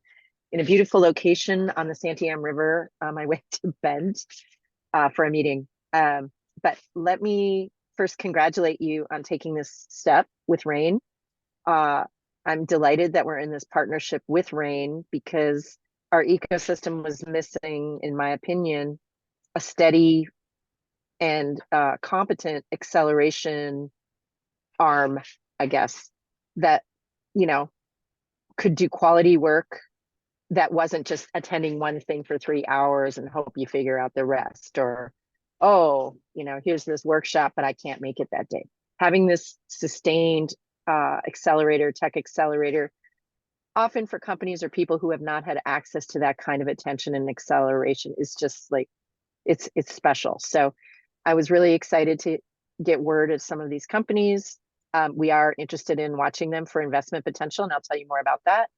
in a beautiful location on the Santiam River on my way to Bend for a meeting. But let me first congratulate you on taking this step with Rain. I'm delighted that we're in this partnership with Rain because our ecosystem was missing, in my opinion, a steady and competent acceleration arm, I guess, that, you know, could do quality work that wasn't just attending one thing for 3 hours and hope you figure out the rest, or, oh, you know, here's this workshop, but I can't make it that day. Having this sustained accelerator, tech accelerator, often for companies or people who have not had access to that kind of attention and acceleration, is just like, it's special. So I was really excited to get word of some of these companies. We are interested in watching them for investment potential, and I'll tell you more about that.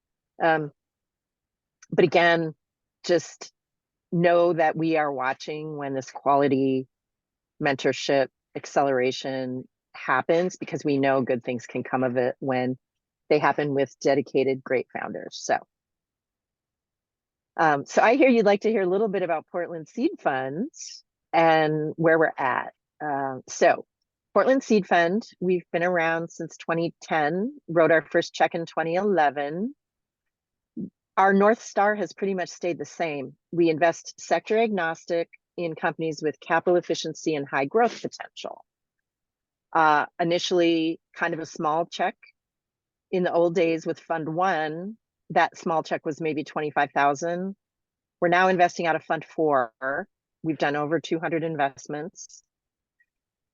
But again, just know that we are watching when this quality mentorship acceleration happens, because we know good things can come of it when they happen with dedicated, great founders. So I hear you'd like to hear a little bit about Portland Seed Funds and where we're at. So Portland Seed Fund, we've been around since 2010, wrote our first check in 2011. Our North Star has pretty much stayed the same. We invest sector agnostic in companies with capital efficiency and high growth potential. Initially kind of a small check. In the old days with Fund 1, that small check was maybe 25,000. We're now investing out of Fund 4. We've done over 200 investments.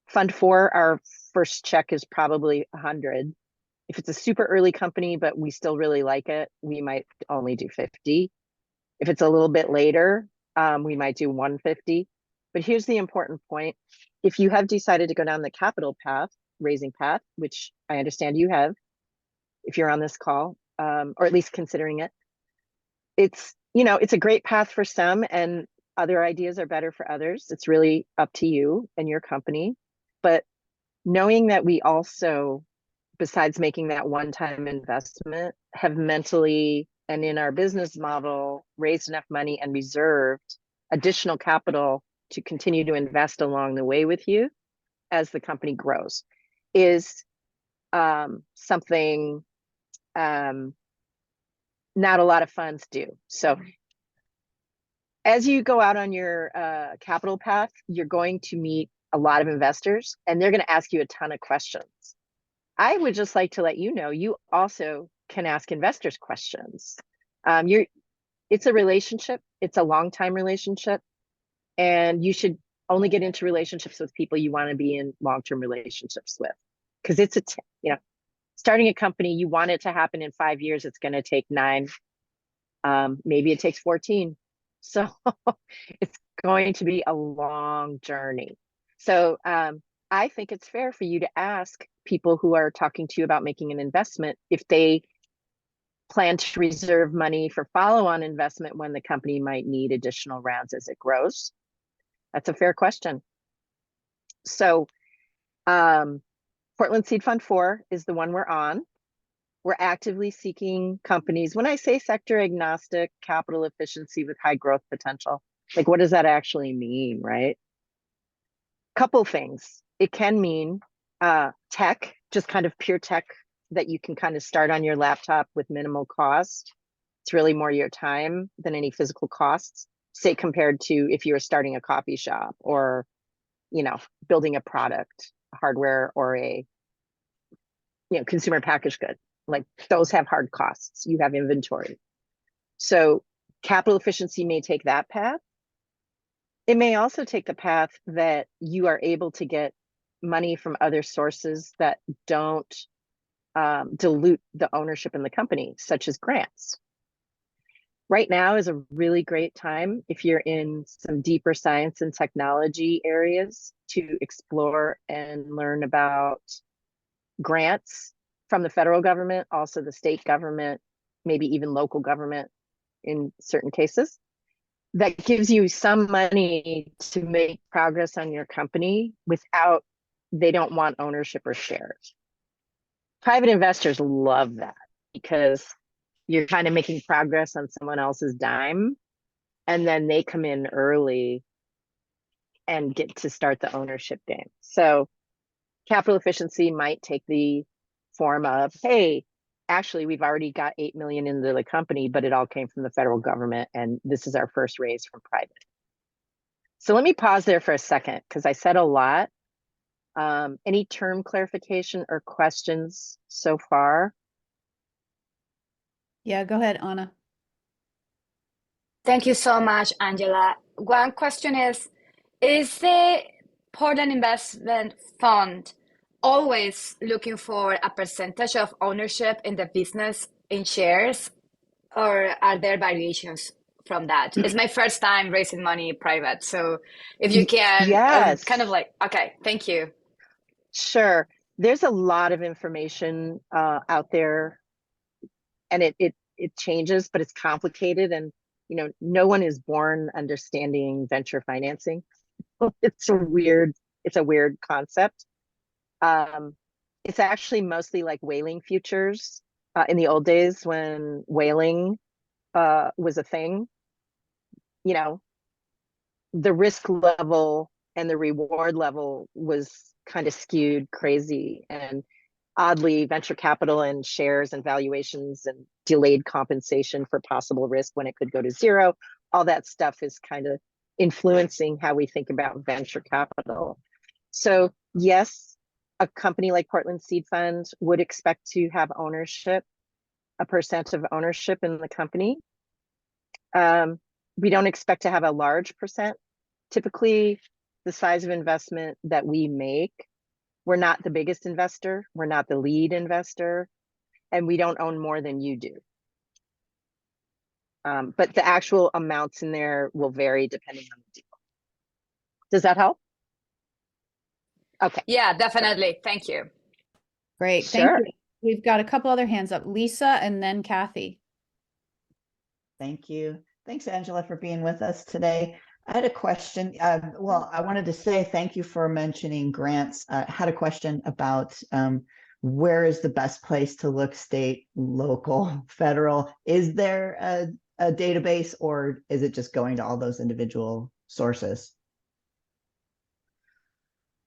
Fund 4, our first check is probably 100. If it's a super early company, but we still really like it, we might only do 50. If it's a little bit later, we might do 150. But here's the important point. If you have decided to go down the capital path, raising path, which I understand you have, if you're on this call, or at least considering it, it's, you know, it's a great path for some and other ideas are better for others. It's really up to you and your company. But knowing that we also, besides making that one-time investment, have mentally and in our business model raised enough money and reserved additional capital to continue to invest along the way with you as the company grows, is something not a lot of funds do. So as you go out on your capital path, you're going to meet a lot of investors and they're going to ask you a ton of questions. I would just like to let you know, you also can ask investors questions. It's a relationship. It's a long-time relationship, and you should only get into relationships with people you want to be in long-term relationships with, because it's you know, starting a company, you want it to happen in 5 years. It's going to take 9. Maybe it takes 14. So it's going to be a long journey. So I think it's fair for you to ask people who are talking to you about making an investment if they plan to reserve money for follow-on investment when the company might need additional rounds as it grows. That's a fair question. So Portland Seed Fund 4 is the one we're on. We're actively seeking companies. When I say sector agnostic, capital efficiency with high growth potential, like what does that actually mean, right? Couple things. It can mean tech, just kind of pure tech that you can kind of start on your laptop with minimal cost. It's really more your time than any physical costs, say compared to if you were starting a coffee shop or, you know, building a product, hardware, or a, you know, consumer packaged good. Like those have hard costs. You have inventory. So capital efficiency may take that path. It may also take the path that you are able to get money from other sources that don't dilute the ownership in the company, such as grants. Right now is a really great time if you're in some deeper science and technology areas to explore and learn about grants from the federal government, also the state government, maybe even local government in certain cases. That gives you some money to make progress on your company without, they don't want ownership or shares. Private investors love that because you're kind of making progress on someone else's dime, and then they come in early and get to start the ownership game. So capital efficiency might take the form of, hey, actually, we've already got 8 million into the company, but it all came from the federal government, and this is our first raise from private. So let me pause there for a second because I said a lot. Any term clarification or questions so far? Yeah, go ahead, Anna. Thank you so much, Angela. One question is the Portland Investment Fund always looking for a percentage of ownership in the business in shares, or are there variations from that? It's my first time raising money private, so if you can, Yes. kind of like, okay, thank you. Sure. There's a lot of information out there, and it changes, but it's complicated, and you know, no one is born understanding venture financing. It's a weird concept. It's actually mostly like whaling futures in the old days when whaling was a thing. You know, the risk level and the reward level was kind of skewed crazy, and oddly venture capital and shares and valuations and delayed compensation for possible risk when it could go to zero, all that stuff is kind of influencing how we think about venture capital. So yes, a company like Portland Seed Fund would expect to have ownership, a percent of ownership in the company. We don't expect to have a large percent. Typically, the size of investment that we make, we're not the biggest investor, we're not the lead investor, and we don't own more than you do. But the actual amounts in there will vary depending on the deal. Does that help? Okay. Yeah, definitely. Thank you. Great, Sure. thank you. We've got a couple other hands up, Lisa and then Kathy. Thank you. Thanks, Angela, for being with us today. I had a question. Well, I wanted to say thank you for mentioning grants. I had a question about where is the best place to look, state, local, federal? Is there a database, or is it just going to all those individual sources?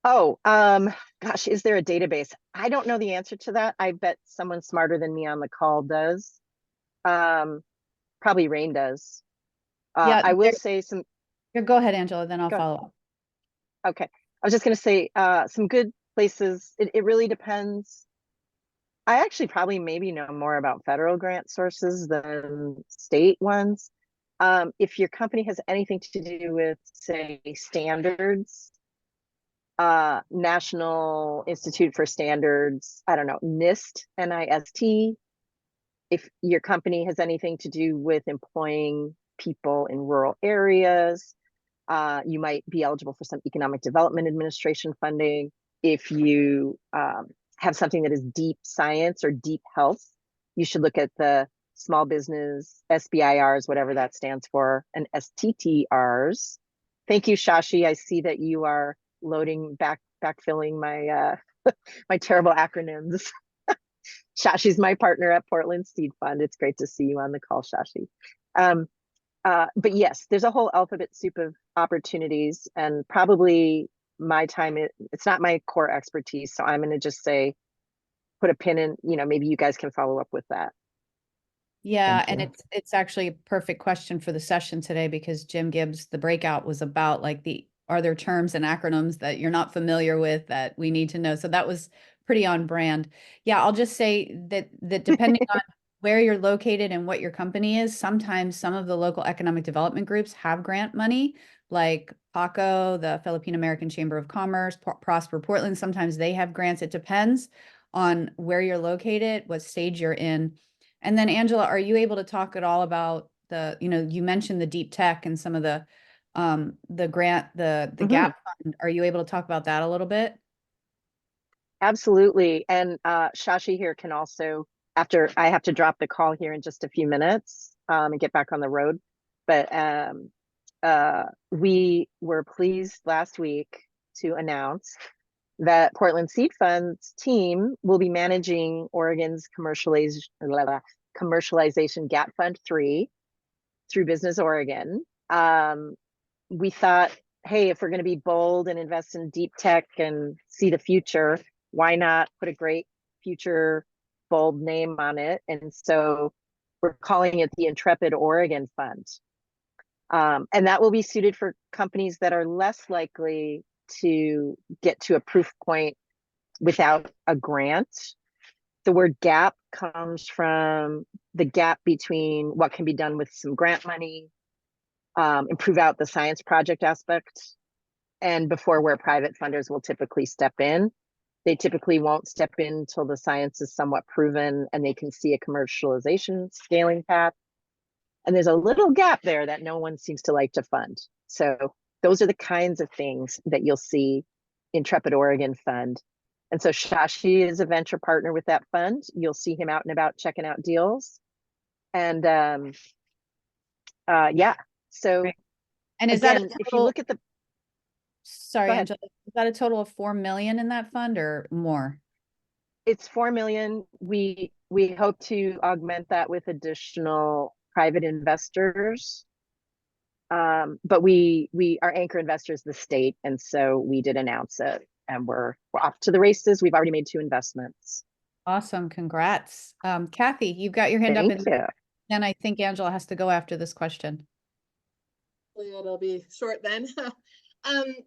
Oh, gosh, is there a database? I don't know the answer to that. I bet someone smarter than me on the call does. Probably Rain does. Yeah, I will say some. Go ahead, Angela, then I'll Go. follow up. Okay, I was just going to say some good places. It really depends. I actually probably maybe know more about federal grant sources than state ones. If your company has anything to do with, say, standards, National Institute for Standards, I don't know, NIST, NIST. If your company has anything to do with employing people in rural areas, You might be eligible for some Economic Development Administration funding. If you have something that is deep science or deep health, you should look at the small business SBIRs, whatever that stands for, and STTRs. Thank you, Shashi. I see that you are loading backfilling my my terrible acronyms. Shashi's my partner at Portland Seed Fund. It's great to see you on the call, Shashi. But yes, there's a whole alphabet soup of opportunities, and probably my time, it's not my core expertise. So I'm going to just say, put a pin in, maybe you guys can follow up with that. Yeah, Thank and you. it's actually a perfect question for the session today because Jim Gibbs, the breakout was about like are there terms and acronyms that you're not familiar with that we need to know? So that was pretty on brand. Yeah, I'll just say that depending on where you're located and what your company is, sometimes some of the local economic development groups have grant money, like PACO, the Philippine American Chamber of Commerce, Prosper Portland. Sometimes they have grants. It depends on where you're located, what stage you're in. And then Angela, are you able to talk at all about you mentioned the deep tech and some of the grant, the gap fund. Are you able to talk about that a little bit? Absolutely. And Shashi here can also, after I have to drop the call here in just a few minutes and get back on the road. But we were pleased last week to announce that Portland Seed Fund's team will be managing Oregon's commercialization Gap Fund 3 through Business Oregon. We thought, hey, if we're going to be bold and invest in deep tech and see the future, why not put a great future bold name on it? And so we're calling it the Intrepid Oregon Fund. And that will be suited for companies that are less likely to get to a proof point without a grant. The word gap comes from the gap between what can be done with some grant money, improve out the science project aspect, and before where private funders will typically step in. They typically won't step in until the science is somewhat proven and they can see a commercialization scaling path. And there's a little gap there that no one seems to like to fund. So those are the kinds of things that you'll see Intrepid Oregon Fund. And so Shashi is a venture partner with that fund. You'll see him out and about checking out deals. And yeah, so And is again, that if you look at the, sorry, go ahead. Angela, is that a total of 4 million in that fund or more? It's 4 million. We hope to augment that with additional private investors. But our anchor investor is the state, and so we did announce it, and we're off to the races. We've already made 2 investments. Awesome, congrats. Kathy, you've got your hand up, Thank you. and I think Angela has to go after this question. It'll be short then.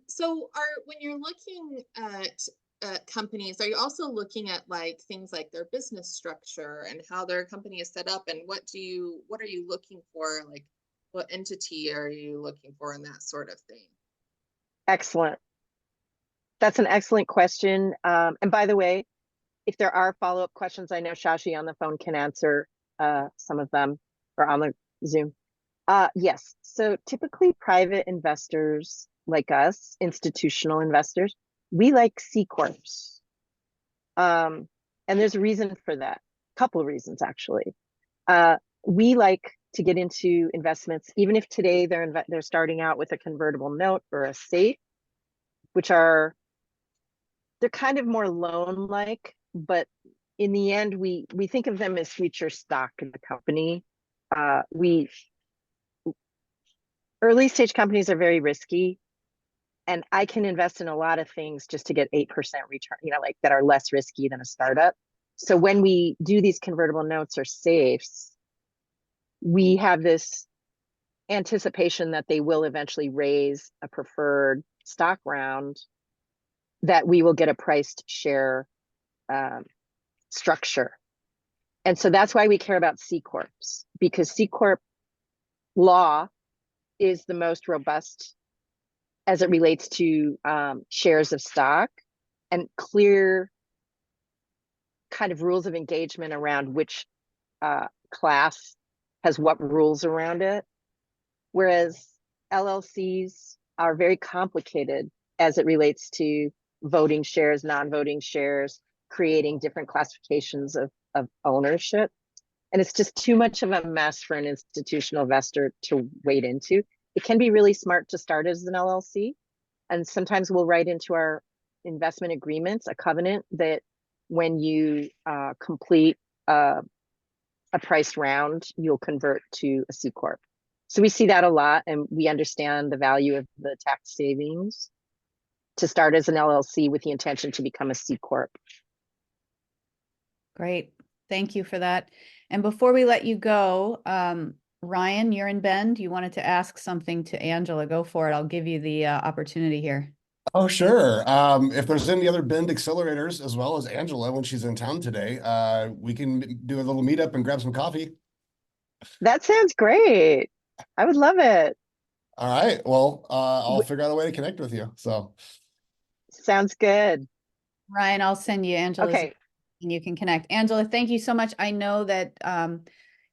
So when you're looking at companies, are you also looking at like things like their business structure and how their company is set up, and what are you looking for? Like what entity are you looking for in that sort of thing? Excellent. That's an excellent question. And by the way, if there are follow-up questions, I know Shashi on the phone can answer some of them, or on the Zoom. Yes. So typically private investors like us, institutional investors, we like C Corps. And there's a reason for that. A couple of reasons, actually. We like to get into investments, even if today they're starting out with a convertible note or a SAFE, which they're kind of more loan-like, but in the end, we think of them as future stock in the company. Early stage companies are very risky, and I can invest in a lot of things just to get 8% return, like that are less risky than a startup. So when we do these convertible notes or safes, we have this anticipation that they will eventually raise a preferred stock round, that we will get a priced share structure. And so that's why we care about C Corps, because C Corp law is the most robust as it relates to shares of stock and clear kind of rules of engagement around which class has what rules around it. Whereas LLCs are very complicated as it relates to voting shares, non-voting shares, creating different classifications of ownership. And it's just too much of a mess for an institutional investor to wade into. It can be really smart to start as an LLC. And sometimes we'll write into our investment agreements a covenant that when you complete a priced round, you'll convert to a C Corp. So we see that a lot, and we understand the value of the tax savings to start as an LLC with the intention to become a C Corp. Great. Thank you for that. And before we let you go, Ryan, you're in Bend. You wanted to ask something to Angela. Go for it. I'll give you the opportunity here. Oh, sure. If there's any other Bend accelerators, as well as Angela when she's in town today, we can do a little meetup and grab some coffee. That sounds great. I would love it. All right. Well, I'll figure out a way to connect with you. So Sounds good. Ryan, I'll send you Angela's Okay. and you can connect. Angela, thank you so much. I know that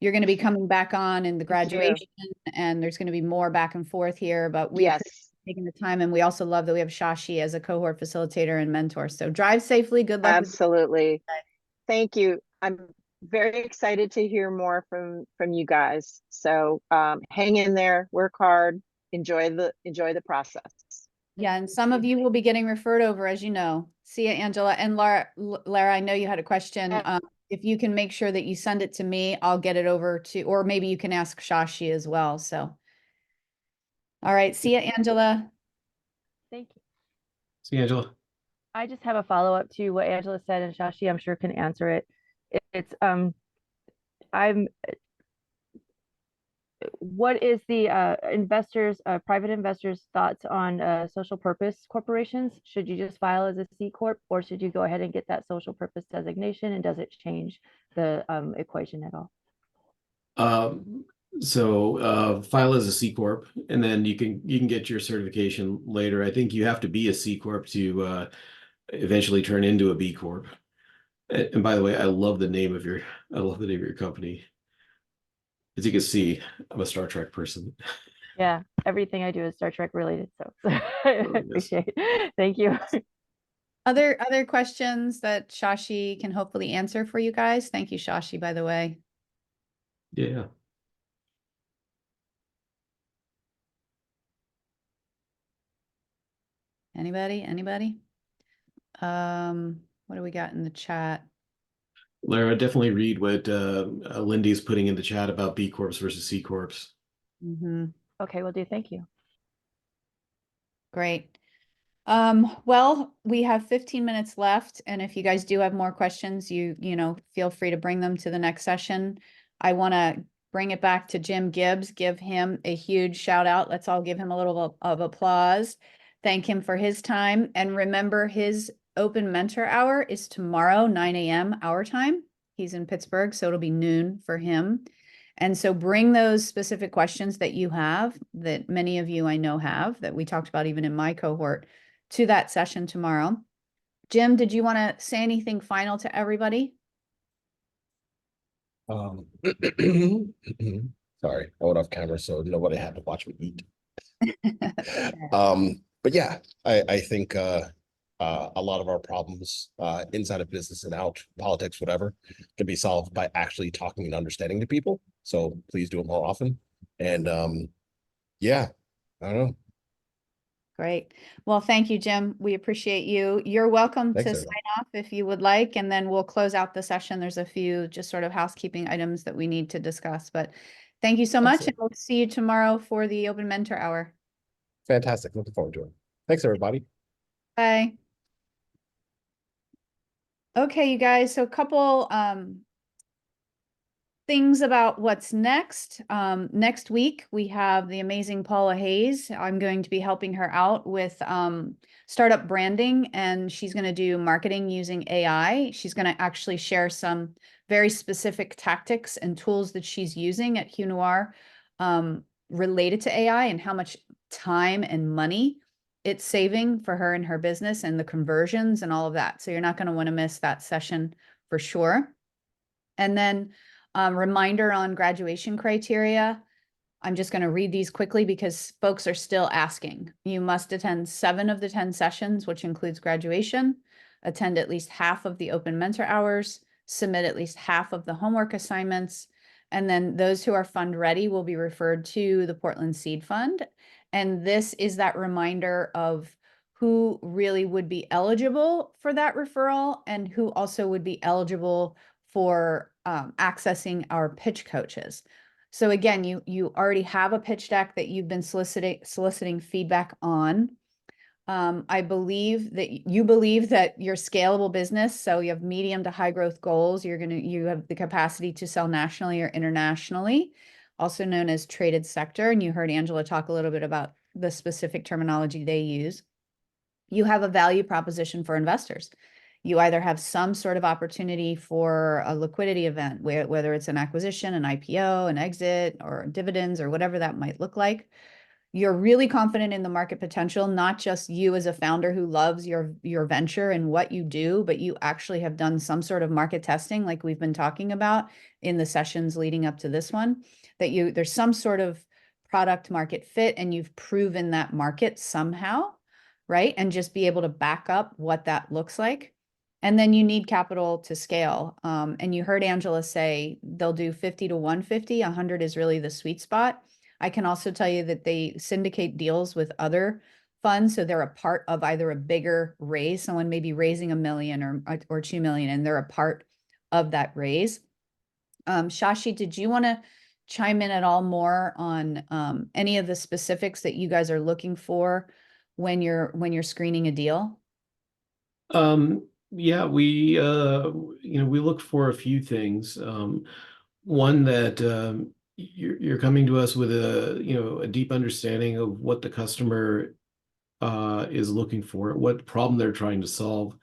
you're going to be coming back on in the Thank you. graduation, and there's going to be more back and forth here, but we Yes, appreciate you taking the time, and we also love that we have Shashi as a cohort facilitator and mentor. So drive safely. Good luck. absolutely. Thank you. I'm very excited to hear more from you guys. So hang in there, work hard, enjoy the process. Yeah, and some of you will be getting referred over, as you know. See ya, Angela. And Lara, I know you had a question. If you can make sure that you send it to me, I'll get it over to, or maybe you can ask Shashi as well. So, all right. See ya, Angela. Thank you. See, Angela. I just have a follow-up to what Angela said, and Shashi, I'm sure, can answer it. It's what is the private investors' thoughts on social purpose corporations? Should you just file as a C Corp, or should you go ahead and get that social purpose designation, and does it change the equation at all? File as a C Corp, and then you can get your certification later. I think you have to be a C Corp to eventually turn into a B Corp. And by the way, I love the name of your company. As you can see, I'm a Star Trek person. Yeah, everything I do is Star Trek related, so I appreciate it. Thank you. Other questions that Shashi can hopefully answer for you guys? Thank you, Shashi, by the way. Yeah. Anybody? What do we got in the chat? Lara, definitely read what Lindy's putting in the chat about B Corps versus C Corps. Okay, will do. Thank you. Great. Well, we have 15 minutes left, and if you guys do have more questions, you know, feel free to bring them to the next session. I want to bring it back to Jim Gibbs, give him a huge shout out. Let's all give him a little of applause. Thank him for his time, and remember, his open mentor hour is tomorrow, 9 a.m. our time. He's in Pittsburgh, so it'll be noon for him. And so bring those specific questions that you have, that many of you I know have, that we talked about even in my cohort, to that session tomorrow. Jim, did you want to say anything final to everybody? sorry, I went off camera, so nobody had to watch me eat. But yeah, I think a lot of our problems inside of business and out, politics, whatever, can be solved by actually talking and understanding to people. So please do it more often. And yeah, I don't know. Great. Well, thank you, Jim. We appreciate you. You're welcome Thanks, to everyone. sign off if you would like, and then we'll close out the session. There's a few just sort of housekeeping items that we need to discuss, but thank you so much. And we'll see you tomorrow for the open mentor hour. Fantastic. Looking forward to it. Thanks, everybody. Bye. Okay, you guys, so a couple things about what's next. Next week, we have the amazing Paula Hayes. I'm going to be helping her out with startup branding, and she's going to do marketing using AI. She's going to actually share some very specific tactics and tools that she's using at Hugh Noir related to AI and how much time and money it's saving for her and her business and the conversions and all of that. So you're not going to want to miss that session for sure. And then reminder on graduation criteria. I'm just going to read these quickly because folks are still asking. You must attend 7 of the 10 sessions, which includes graduation, attend at least half of the open mentor hours, submit at least half of the homework assignments, and then those who are fund ready will be referred to the Portland Seed Fund. And this is that reminder of who really would be eligible for that referral and who also would be eligible for accessing our pitch coaches. So again, you already have a pitch deck that you've been soliciting feedback on. I believe that you believe that you're scalable business, so you have medium to high growth goals. You have the capacity to sell nationally or internationally, also known as traded sector. And you heard Angela talk a little bit about the specific terminology they use. You have a value proposition for investors. You either have some sort of opportunity for a liquidity event, whether it's an acquisition, an IPO, an exit, or dividends, or whatever that might look like. You're really confident in the market potential, not just you as a founder who loves your venture and what you do, but you actually have done some sort of market testing like we've been talking about in the sessions leading up to this one, that there's some sort of product market fit and you've proven that market somehow, right? And just be able to back up what that looks like. And then you need capital to scale. And you heard Angela say they'll do 50 to 150. 100 is really the sweet spot. I can also tell you that they syndicate deals with other funds. So they're a part of either a bigger raise, someone may be raising $1 million or 2 million, and they're a part of that raise. Shashi, did you want to chime in at all more on any of the specifics that you guys are looking for when you're screening a deal? Yeah, we look for a few things. One that you're coming to us with a deep understanding of what the customer is looking for, what problem they're trying to solve,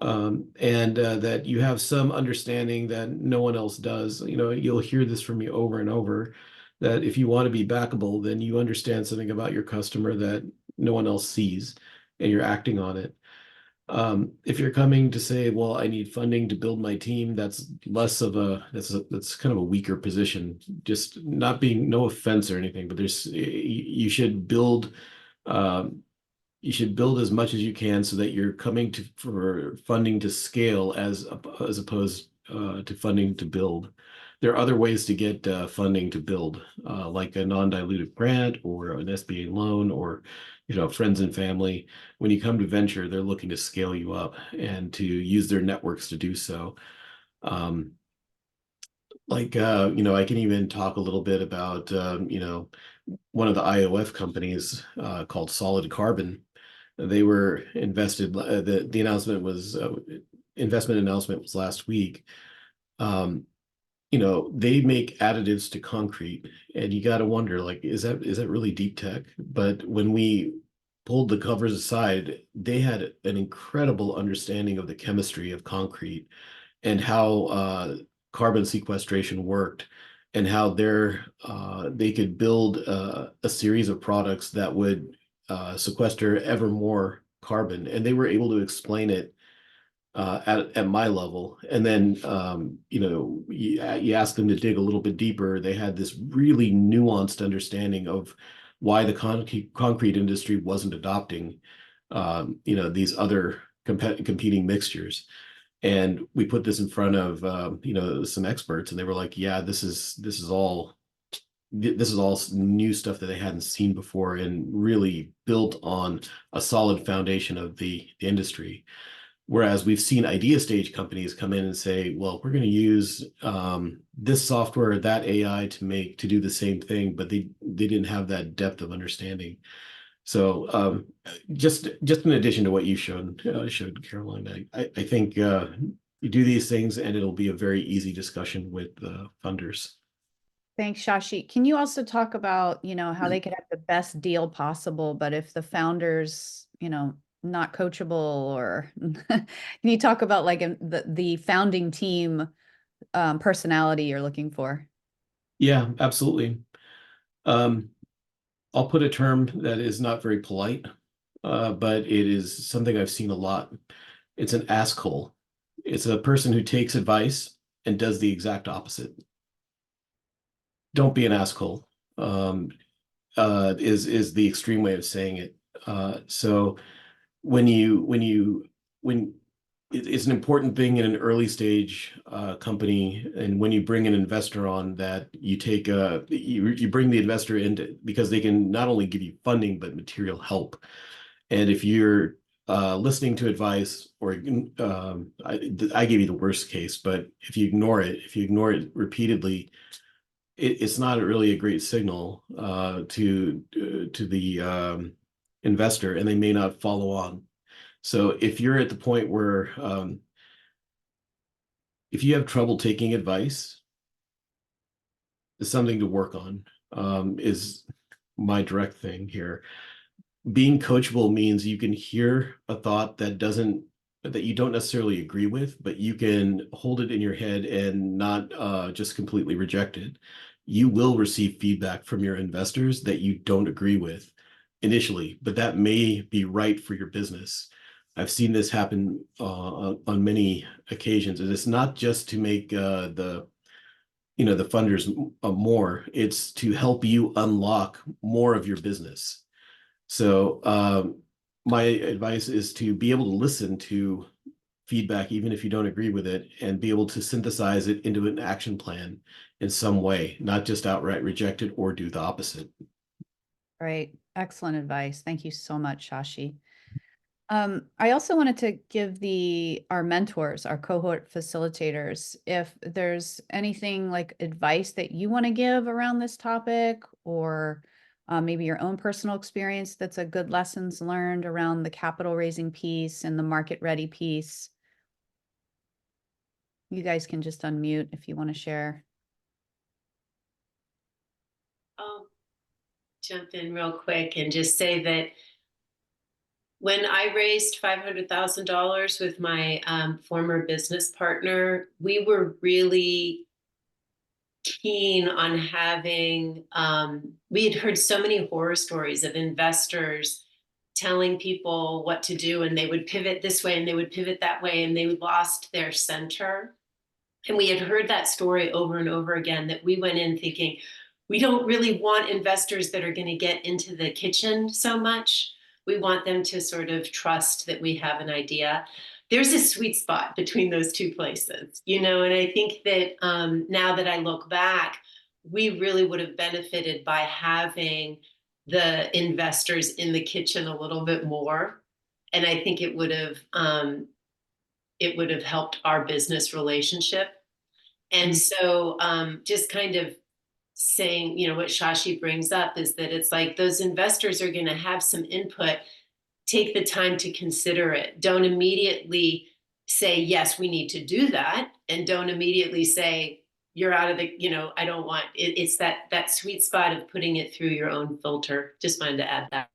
and that you have some understanding that no one else does. You'll hear this from me over and over, that if you want to be backable, then you understand something about your customer that no one else sees, and you're acting on it. If you're coming to say, well, I need funding to build my team, that's that's kind of a weaker position. Just not being, no offense or anything, but you should build as much as you can so that you're coming for funding to scale as opposed to funding to build. There are other ways to get funding to build, like a non-dilutive grant or an SBA loan or friends and family. When you come to venture, they're looking to scale you up and to use their networks to do so. I can even talk a little bit about one of the IOF companies called Solid Carbon. They were invested. The announcement was investment announcement was last week. They make additives to concrete, and you got to wonder, like, is that really deep tech? But when we pulled the covers aside, they had an incredible understanding of the chemistry of concrete and how carbon sequestration worked, and how they could build a series of products that would sequester ever more carbon, and they were able to explain it at my level. And then you ask them to dig a little bit deeper. They had this really nuanced understanding of why the concrete industry wasn't adopting these other competing mixtures. And we put this in front of some experts, and they were like, yeah, this is all new stuff that they hadn't seen before, and really built on a solid foundation of the industry. Whereas we've seen idea stage companies come in and say, well, we're going to use this software or that AI to do the same thing, but they didn't have that depth of understanding. So just in addition to what you showed Caroline, I think you do these things and it'll be a very easy discussion with funders. Thanks, Shashi. Can you also talk about, how they could have the best deal possible, but if the founders, not coachable, or can you talk about like the founding team personality you're looking for? Yeah, absolutely. I'll put a term that is not very polite, but it is something I've seen a lot. It's an asshole. It's a person who takes advice and does the exact opposite. Don't be an asshole. is the extreme way of saying it. So when it's an important thing in an early stage company, and when you bring an investor on, that you take you bring the investor in because they can not only give you funding but material help. And if you're listening to advice, or I gave you the worst case, but if you ignore it repeatedly, it's not really a great signal to the investor, and they may not follow on. So if you're at the point where if you have trouble taking advice, it's something to work on, is my direct thing here. Being coachable means you can hear a thought that you don't necessarily agree with, but you can hold it in your head and not just completely reject it. You will receive feedback from your investors that you don't agree with initially, but that may be right for your business. I've seen this happen on many occasions, and it's not just to make the funders more. It's to help you unlock more of your business. So my advice is to be able to listen to feedback, even if you don't agree with it, and be able to synthesize it into an action plan in some way, not just outright reject it or do the opposite. Right. Excellent advice. Thank you so much, Shashi. I also wanted to give our mentors, our cohort facilitators, if there's anything like advice that you want to give around this topic, or maybe your own personal experience that's a good lessons learned around the capital raising piece and the market ready piece. You guys can just unmute if you want to share. I'll jump in real quick and just say that when I raised $500,000 with my former business partner, we were really keen on having, we had heard so many horror stories of investors telling people what to do, and they would pivot this way and they would pivot that way, and they lost their center. And we had heard that story over and over again, that we went in thinking, we don't really want investors that are going to get into the kitchen so much. We want them to sort of trust that we have an idea. There's a sweet spot between those two places, and I think that now that I look back, we really would have benefited by having the investors in the kitchen a little bit more. And I think it would have helped our business relationship. And so just kind of saying, what Shashi brings up is that it's like those investors are going to have some input. Take the time to consider it. Don't immediately say, yes, we need to do that. And don't immediately say, you're out of the, I don't want it. It's that sweet spot of putting it through your own filter. Just wanted to add that.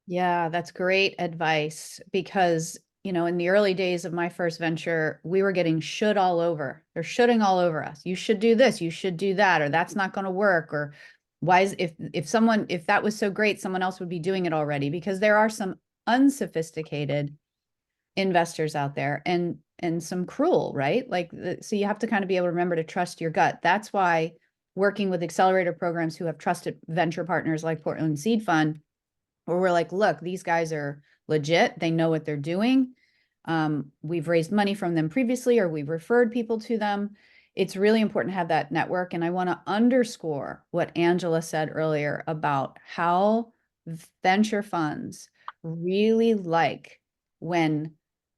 Yeah, that's great advice, because in the early days of my first venture, we were getting should all over. They're shoulding all over us. You should do this, you should do that, or that's not going to work, or why is if that was so great, someone else would be doing it already, because there are some unsophisticated investors out there, and some cruel, right? So you have to kind of be able to remember to trust your gut. That's why working with accelerator programs who have trusted venture partners like Portland Seed Fund, where we're like, look, these guys are legit. They know what they're doing. We've raised money from them previously, or we've referred people to them. It's really important to have that network. And I want to underscore what Angela said earlier about how venture funds really like when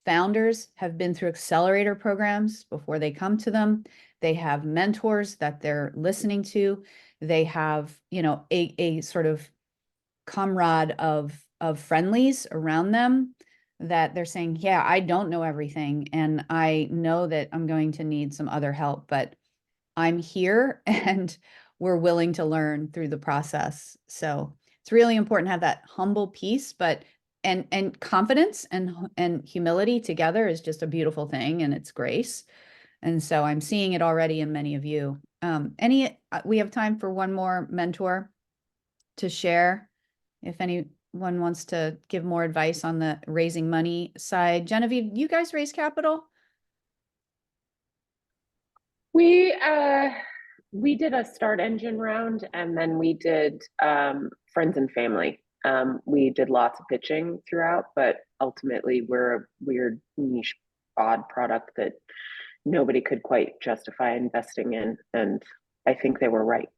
founders have been through accelerator programs before they come to them. They have mentors that they're listening to. They have, a sort of comrade of friendlies around them, that they're saying, yeah, I don't know everything, and I know that I'm going to need some other help, but I'm here and we're willing to learn through the process. So it's really important to have that humble piece, but and confidence and humility together is just a beautiful thing, and it's grace. And so I'm seeing it already in many of you. We have time for one more mentor to share, if anyone wants to give more advice on the raising money side. Genevieve, you guys raise capital? We We did a start engine round and then we did friends and family. We did lots of pitching throughout, but ultimately we're a weird niche odd product that nobody could quite justify investing in. And I think they were right.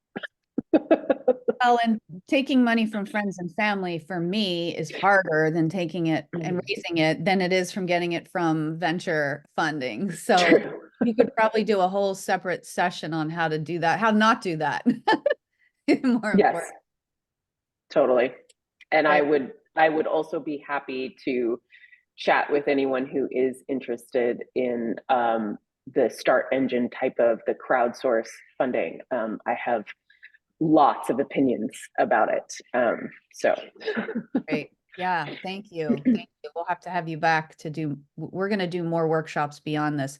Well, and taking money from friends and family for me is harder than taking it and raising it than it is from getting it from venture funding. So you could probably do a whole separate session on how to do that, how not do that. More Yes, important. totally. And Right. I would also be happy to chat with anyone who is interested in the start engine type of the crowdsource funding. I have lots of opinions about it. So Great. Yeah, thank you. Thank you. We'll have to have you back to do, we're going to do more workshops beyond this.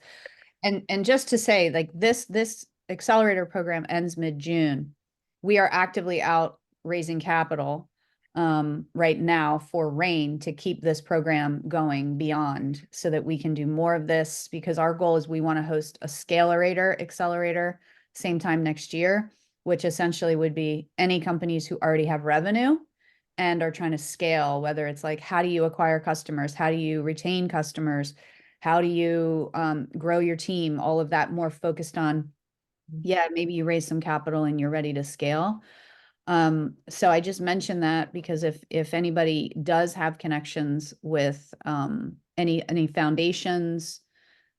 And just to say, like this accelerator program ends mid-June. We are actively out raising capital right now for RAIN to keep this program going beyond so that we can do more of this, because our goal is we want to host a scalerator accelerator same time next year, which essentially would be any companies who already have revenue and are trying to scale, whether it's like, how do you acquire customers? How do you retain customers? How do you grow your team? All of that more focused on, yeah, maybe you raise some capital and you're ready to scale. So I just mentioned that because if anybody does have connections with any foundations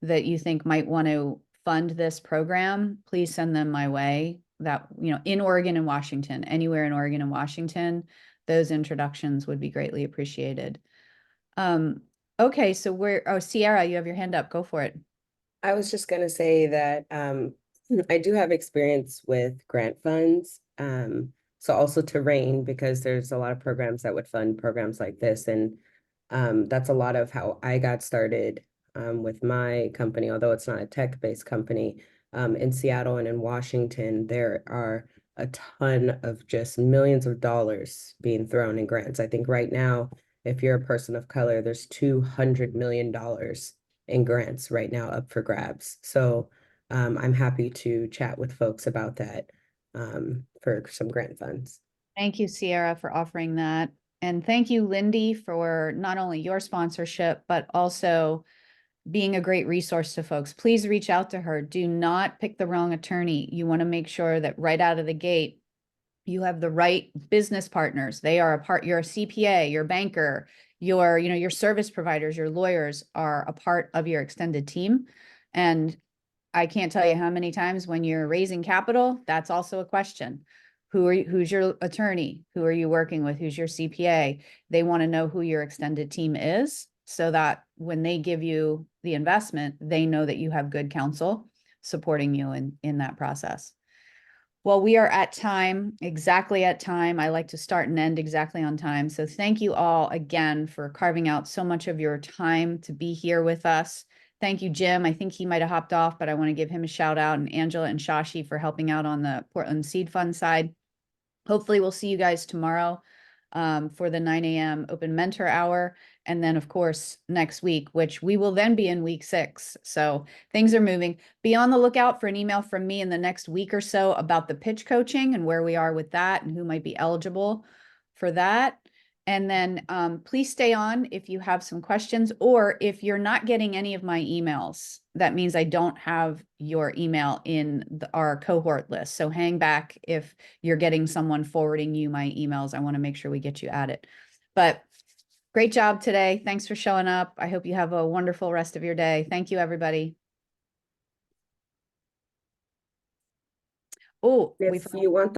that you think might want to fund this program, please send them my way. That, you know, in Oregon and Washington, anywhere in Oregon and Washington, those introductions would be greatly appreciated. Okay, so Sierra, you have your hand up. Go for it. I was just going to say that I do have experience with grant funds. So also to RAIN, because there's a lot of programs that would fund programs like this. And that's a lot of how I got started with my company, although it's not a tech-based company. In Seattle and in Washington, there are a ton of just millions of dollars being thrown in grants. I think right now, if you're a person of color, there's $200 million in grants right now up for grabs. So I'm happy to chat with folks about that for some grant funds. Thank you, Sierra, for offering that. And thank you, Lindy, for not only your sponsorship, but also being a great resource to folks. Please reach out to her. Do not pick the wrong attorney. You want to make sure that right out of the gate, you have the right business partners. They are a part, you're a CPA, your banker, your service providers, your lawyers are a part of your extended team. And I can't tell you how many times when you're raising capital, that's also a question. Who's your attorney? Who are you working with? Who's your CPA? They want to know who your extended team is so that when they give you the investment, they know that you have good counsel supporting you in that process. Well, we are at time, exactly at time. I like to start and end exactly on time. So thank you all again for carving out so much of your time to be here with us. Thank you, Jim. I think he might have hopped off, but I want to give him a shout out, and Angela and Shashi for helping out on the Portland Seed Fund side. Hopefully we'll see you guys tomorrow for the 9 a.m. open mentor hour. And then of course, next week, which we will then be in week 6. So things are moving. Be on the lookout for an email from me in the next week or so about the pitch coaching and where we are with that and who might be eligible for that. And then please stay on if you have some questions, or if you're not getting any of my emails, that means I don't have your email in our cohort list. So hang back if you're getting someone forwarding you my emails. I want to make sure we get you added. But great job today. Thanks for showing up. I hope you have a wonderful rest of your day. Thank you, everybody. Oh, If you want